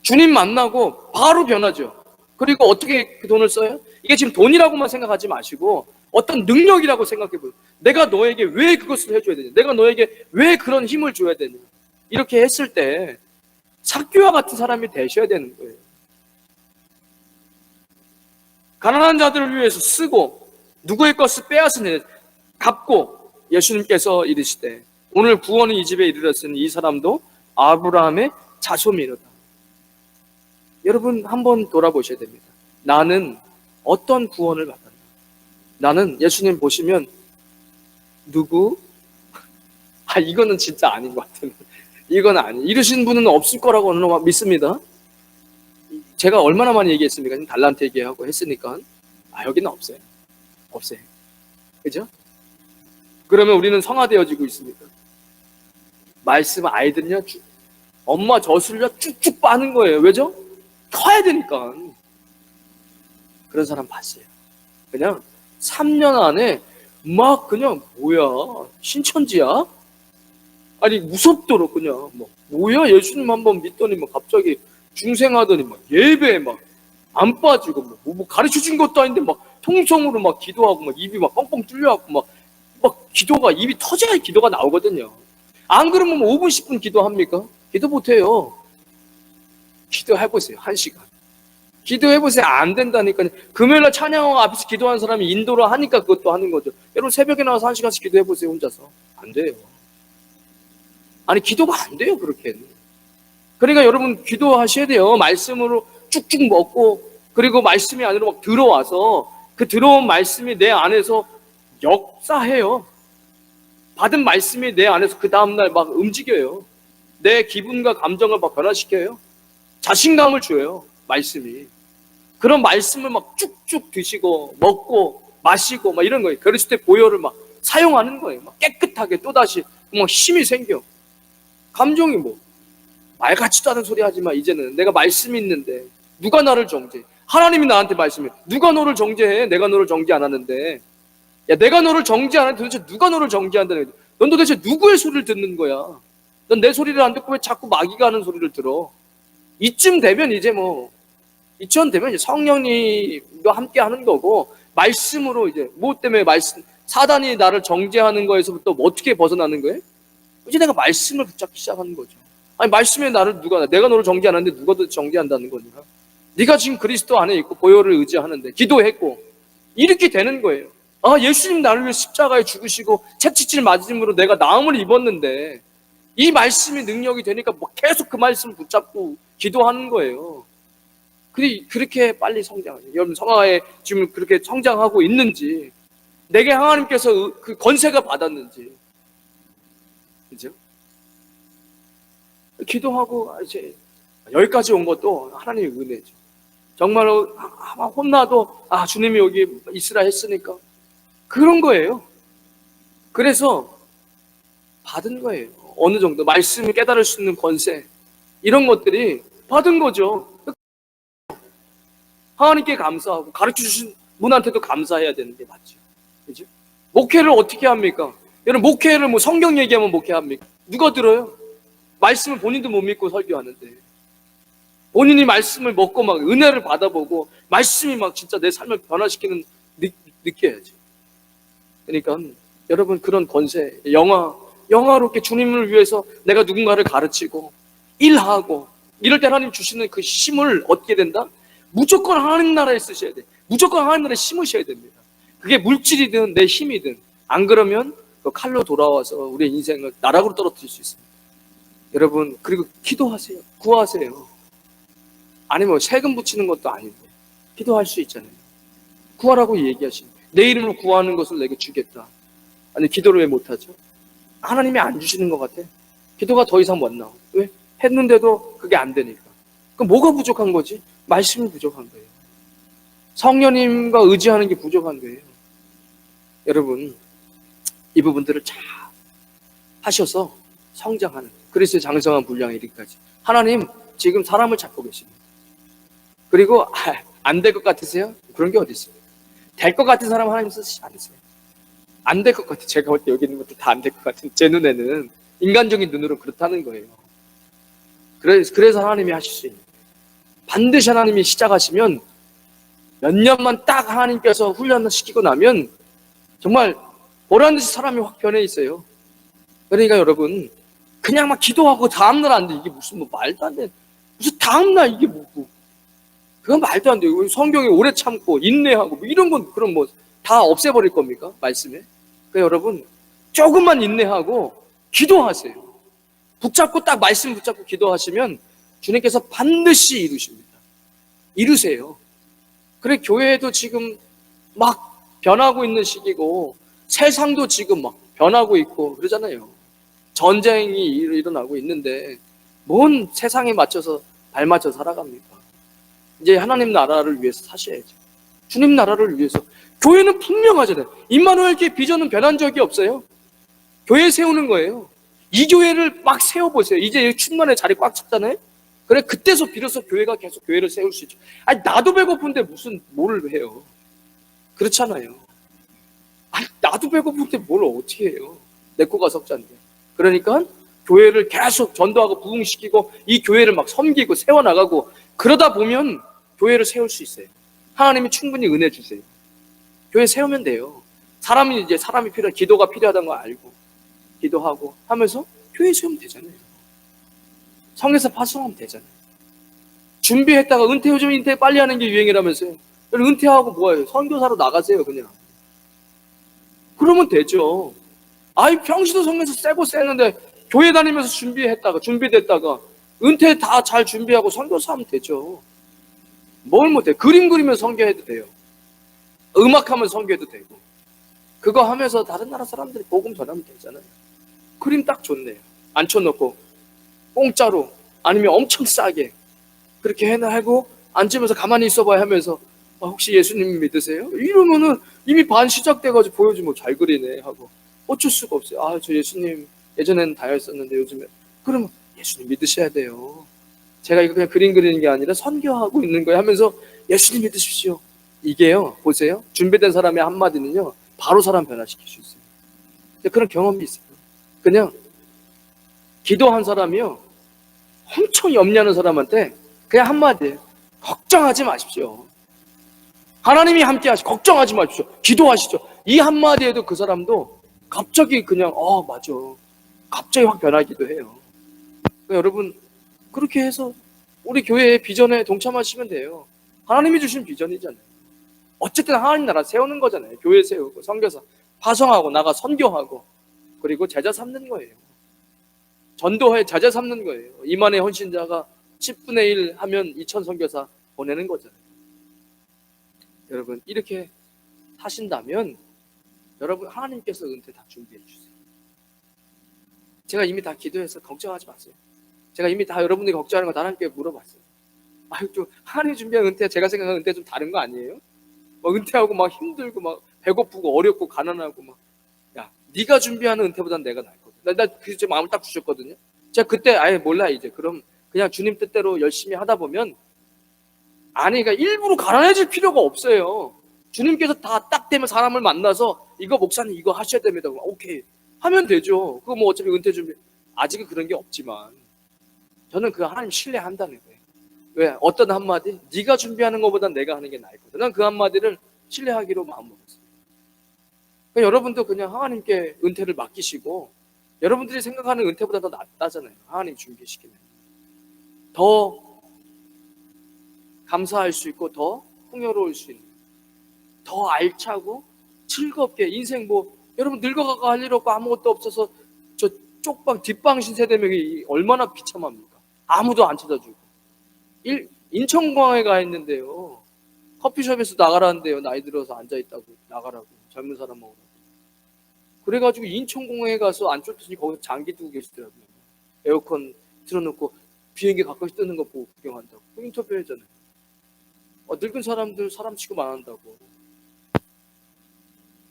주님 만나고 바로 변하죠. 그리고 어떻게 그 돈을 써요? 이게 지금 돈이라고만 생각하지 마시고 어떤 능력이라고 생각해보세요. 내가 너에게 왜 그것을 해줘야 되냐? 내가 너에게 왜 그런 힘을 줘야 되냐? 이렇게 했을 때 삭개오와 같은 사람이 되셔야 되는 거예요. 가난한 자들을 위해서 쓰고 누구의 것을 빼앗으니 갚고 예수님께서 이르시되 오늘 구원은 이 집에 이르렀으니 이 사람도 아브라함의 자손이로다. 여러분 한번 돌아보셔야 됩니다. 나는 어떤 구원을 받았나? 나는 예수님 보시면 누구? 이거는 진짜 아닌 것 같아요. 이건 아니. 이러신 분은 없을 거라고 믿습니다. 제가 얼마나 많이 얘기했습니까? 달란트 얘기하고 했으니까. 여기는 없어요. 없어요. 그죠? 그러면 우리는 성화되어지고 있습니까? 말씀 아이들은요, 엄마 젖을요 쭉쭉 빠는 거예요. 왜죠? 커야 되니까. 그런 사람 봤어요. 그냥 3년 안에 막 그냥 뭐야 신천지야? 아니 무섭도록 그냥 뭐야 예수님 한번 믿더니 갑자기 중생하더니 예배에 안 빠지고 뭐 가르쳐 준 것도 아닌데 통성으로 기도하고 입이 뻥뻥 뚫려갖고 기도가 입이 터져야 기도가 나오거든요. 안 그러면 5분 10분 기도합니까? 기도 못해요. 기도해보세요. 1시간 기도해보세요. 안 된다니까요. 금요일날 찬양하고 앞에서 기도하는 사람이 인도를 하니까 그것도 하는 거죠. 여러분 새벽에 나와서 1시간씩 기도해보세요. 혼자서. 안 돼요. 아니 기도가 안 돼요. 그렇게는. 그러니까 여러분 기도하셔야 돼요. 말씀으로 쭉쭉 먹고 그리고 말씀이 안으로 들어와서 그 들어온 말씀이 내 안에서 역사해요. 받은 말씀이 내 안에서 그 다음날 움직여요. 내 기분과 감정을 변화시켜요. 자신감을 줘요. 말씀이. 그런 말씀을 쭉쭉 드시고 먹고 마시고 이런 거예요. 그랬을 때 보혈을 사용하는 거예요. 깨끗하게 또다시 힘이 생겨. 감정이 말 같지도 않은 소리 하지 마. 이제는 내가 말씀이 있는데 누가 나를 정죄해? 하나님이 나한테 말씀해. 누가 너를 정죄해? 내가 너를 정죄 안 하는데. 야, 내가 너를 정죄 안 하는데 도대체 누가 너를 정죄한다는 거야? 넌 도대체 누구의 소리를 듣는 거야? 넌 내 소리를 안 듣고 왜 자꾸 마귀가 하는 소리를 들어? 이쯤 되면 이제 성령님과 함께 하는 거고, 말씀으로 이제, 때문에 사단이 나를 정죄하는 거에서부터 어떻게 벗어나는 거예요? 이제 내가 말씀을 붙잡기 시작하는 거죠. 아니, 말씀에 내가 너를 정죄 안 하는데 누가 더 정죄한다는 거냐? 네가 지금 그리스도 안에 있고 보혈을 의지하는데, 기도했고, 이렇게 되는 거예요. 예수님 나를 위해 십자가에 죽으시고, 채찍질 맞음으로 내가 나음을 입었는데, 이 말씀이 능력이 되니까 계속 그 말씀을 붙잡고 기도하는 거예요. 그렇게 빨리 성장하죠. 여러분 성화에 지금 그렇게 성장하고 있는지, 내게 하나님께서 그 권세가 받았는지, 그죠? 기도하고 이제 여기까지 온 것도 하나님의 은혜죠. 정말로 혼나도 주님이 여기 있으라 했으니까 그런 거예요. 그래서 받은 거예요. 어느 정도 말씀을 깨달을 수 있는 권세, 이런 것들이 받은 거죠. 하나님께 감사하고 가르쳐 주신 분한테도 감사해야 되는 게 맞죠. 그죠? 목회를 어떻게 합니까? 여러분 목회를 성경 얘기하면 목회합니까? 누가 들어요? 말씀을 본인도 못 믿고 설교하는데, 본인이 말씀을 먹고 은혜를 받아보고 말씀이 진짜 내 삶을 변화시키는 느껴야지. 그러니까 여러분 그런 권세, 영화롭게 주님을 위해서 내가 누군가를 가르치고 일하고 이럴 때 하나님 주시는 그 힘을 얻게 된다? 무조건 하나님 나라에 쓰셔야 돼. 무조건 하나님 나라에 심으셔야 됩니다. 그게 물질이든 내 힘이든. 안 그러면 그 칼로 돌아와서 우리의 인생을 나락으로 떨어뜨릴 수 있습니다. 여러분 그리고 기도하세요. 구하세요. 아니면 세금 붙이는 것도 아닌데 기도할 수 있잖아요. 구하라고 얘기하시는, 내 이름으로 구하는 것을 내게 주겠다. 아니 기도를 왜 못하죠? 하나님이 안 주시는 것 같아. 기도가 더 이상 못 나와. 왜? 했는데도 그게 안 되니까. 그럼 뭐가 부족한 거지? 말씀이 부족한 거예요. 성령님과 의지하는 게 부족한 거예요. 여러분, 이 부분들을 잘 하셔서 성장하는, 그리스도의 장성한 분량에 이르기까지. 하나님 지금 사람을 찾고 계십니다. 그리고 안 될 것 같으세요? 그런 게 어디 있습니까? 될 것 같은 사람 하나님 쓰시지 않으세요. 안 될 것 같아. 제가 볼 때 여기 있는 것도 다 안 될 것 같은, 제 눈에는, 인간적인 눈으로 그렇다는 거예요. 그래서 하나님이 하실 수 있는, 반드시 하나님이 시작하시면 몇 년만 딱 하나님께서 훈련을 시키고 나면 정말 보란듯이 사람이 확 변해 있어요. 그러니까 여러분, 그냥 막 기도하고 다음날 안 돼. 이게 무슨 뭐 말도 안 돼. 무슨 다음날 이게 뭐 그건 말도 안 돼요. 성경에 오래 참고 인내하고 뭐 이런 건 그럼 뭐 다 없애버릴 겁니까? 말씀에. 그러니까 여러분, 조금만 인내하고 기도하세요. 붙잡고 딱 말씀 붙잡고 기도하시면 주님께서 반드시 이루십니다. 이루세요. 그래, 교회도 지금 막 변하고 있는 시기고 세상도 지금 막 변하고 있고 그러잖아요. 전쟁이 일어나고 있는데 뭔 세상에 맞춰서 발맞춰 살아갑니까? 이제 하나님 나라를 위해서 사셔야죠. 주님 나라를 위해서. 교회는 분명하잖아요. 임마누엘 교회 비전은 변한 적이 없어요. 교회 세우는 거예요. 이 교회를 막 세워보세요. 이제 충만의 자리 꽉 찼잖아요. 그래, 그때서 비로소 교회가 계속 교회를 세울 수 있죠. 아니, 나도 배고픈데 무슨 뭘 해요? 그렇잖아요. 아니, 나도 배고픈데 뭘 어떻게 해요? 내 코가 석자인데. 그러니까 교회를 계속 전도하고 부흥시키고 이 교회를 막 섬기고 세워나가고 그러다 보면 교회를 세울 수 있어요. 하나님이 충분히 은혜 주세요. 교회 세우면 돼요. 사람이 필요해, 기도가 필요하다는 거 알고 기도하고 하면서 교회 세우면 되잖아요. 성에서 파송하면 되잖아요. 준비했다가 은퇴, 요즘 은퇴 빨리 하는 게 유행이라면서요. 은퇴하고 뭐예요? 선교사로 나가세요, 그냥. 그러면 되죠. 아이, 평시도 성에서 세고 세는데 교회 다니면서 준비됐다가 은퇴 다 잘 준비하고 선교사 하면 되죠. 뭘 못해? 그림 그리면 선교해도 돼요. 음악하면 선교해도 되고. 그거 하면서 다른 나라 사람들이 복음 전하면 되잖아요. 그림 딱 좋네요. 앉혀놓고 공짜로 아니면 엄청 싸게 그렇게 해놔하고 앉으면서 가만히 있어봐야 하면서 혹시 예수님 믿으세요? 이러면은 이미 반 시작돼가지고 보여주면 잘 그리네 하고 어쩔 수가 없어요. 저 예수님 예전에는 다녔었는데 요즘에. 그러면 예수님 믿으셔야 돼요. 제가 이거 그냥 그림 그리는 게 아니라 선교하고 있는 거예요 하면서 예수님 믿으십시오. 이게요, 보세요. 준비된 사람의 한마디는요, 바로 사람 변화시킬 수 있어요. 그런 경험이 있어요. 그냥 기도한 사람이요, 엄청 염려하는 사람한테 그냥 한마디예요. 걱정하지 마십시오. 하나님이 함께 하시고 걱정하지 마십시오. 기도하시죠. 이 한마디에도 그 사람도 갑자기 그냥 맞아. 갑자기 확 변하기도 해요. 그러니까 여러분, 그렇게 해서 우리 교회의 비전에 동참하시면 돼요. 하나님이 주신 비전이잖아요. 어쨌든 하나님 나라 세우는 거잖아요. 교회 세우고 선교사 파송하고 나가 선교하고 그리고 제자 삼는 거예요. 전도해 제자 삼는 거예요. 2만의 헌신자가 10분의 1 하면 2천 선교사 보내는 거잖아요. 여러분, 이렇게 하신다면 여러분, 하나님께서 은퇴 다 준비해 주세요. 제가 이미 다 기도해서 걱정하지 마세요. 제가 이미 다 여러분들이 걱정하는 거 다 하나님께 물어봤어요. 좀 하나님이 준비한 은퇴, 제가 생각하는 은퇴 좀 다른 거 아니에요? 은퇴하고 막 힘들고 막 배고프고 어렵고 가난하고 막, 야, 네가 준비하는 은퇴보단 내가 나았거든. 나 그제 마음을 딱 주셨거든요. 제가 그때 몰라 이제 그럼 그냥 주님 뜻대로 열심히 하다 보면 그러니까 일부러 가난해질 필요가 없어요. 주님께서 다 딱 되면 사람을 만나서 이거 목사님 이거 하셔야 됩니다. 오케이 하면 되죠. 그거 뭐 어차피 은퇴 준비 아직은 그런 게 없지만 저는 그 하나님 신뢰한다는 거예요. 왜? 어떤 한마디? 네가 준비하는 것보다 내가 하는 게 나을거든. 난 그 한마디를 신뢰하기로 마음먹었어요. 그러니까 여러분도 그냥 하나님께 은퇴를 맡기시고 여러분들이 생각하는 은퇴보다 더 낫다잖아요. 하나님 준비시키면 더 감사할 수 있고 더 풍요로울 수 있는, 더 알차고 즐겁게 인생 여러분 늙어가고 할 일 없고 아무것도 없어서 저 쪽방 뒷방신 세대명이 얼마나 비참합니까? 아무도 안 찾아주고 인천공항에 가 있는데요, 커피숍에서 나가라는데요, 나이 들어서 앉아있다고 나가라고, 젊은 사람 먹으라고. 그래가지고 인천공항에 가서 안 쫓더니 거기서 장기 두고 계시더라고요. 에어컨 틀어놓고 비행기 가끔씩 뜨는 거 보고 구경한다고 인터뷰 했잖아요. 늙은 사람들 사람 취급 안 한다고.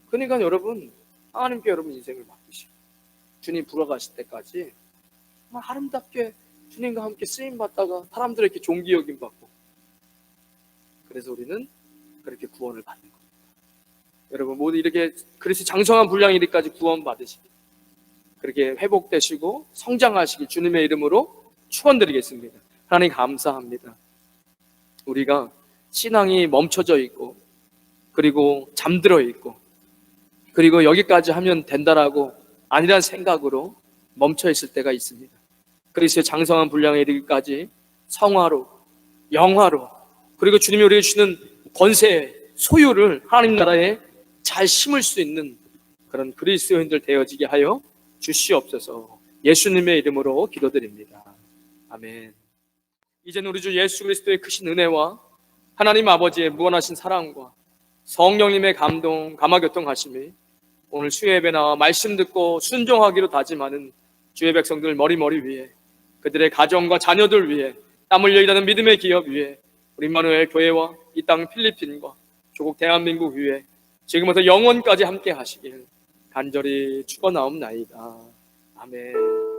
그러니까 여러분, 하나님께 여러분 인생을 맡기시고 주님 불어가실 때까지 정말 아름답게 주님과 함께 쓰임 받다가 사람들에게 존귀 여김 받고, 그래서 우리는 그렇게 구원을 받는 겁니다. 여러분 모두 이렇게 그리스도 장성한 분량에 이르기까지 구원 받으시길, 그렇게 회복되시고 성장하시길 주님의 이름으로 축원드리겠습니다. 하나님 감사합니다. 우리가 신앙이 멈춰져 있고, 그리고 잠들어 있고, 그리고 여기까지 하면 된다라고 아니란 생각으로 멈춰 있을 때가 있습니다. 그리스도의 장성한 분량에 이르기까지 성화로, 영화로, 그리고 주님이 우리에게 주시는 권세, 소유를 하나님 나라에 잘 심을 수 있는 그런 그리스도인들 되어지게 하여 주시옵소서. 예수님의 이름으로 기도드립니다. 아멘. 이제는 우리 주 예수 그리스도의 크신 은혜와 하나님 아버지의 무한하신 사랑과 성령님의 감동, 감화교통하심이 오늘 수요 예배 나와 말씀 듣고 순종하기로 다짐하는 주의 백성들 머리머리 위에, 그들의 가정과 자녀들 위에, 땀 흘려 일하는 믿음의 기업 위에, 우리 임마누엘 교회와 이 땅 필리핀과 조국 대한민국 위에 지금부터 영원까지 함께 하시길 간절히 축원하옵나이다. 아멘.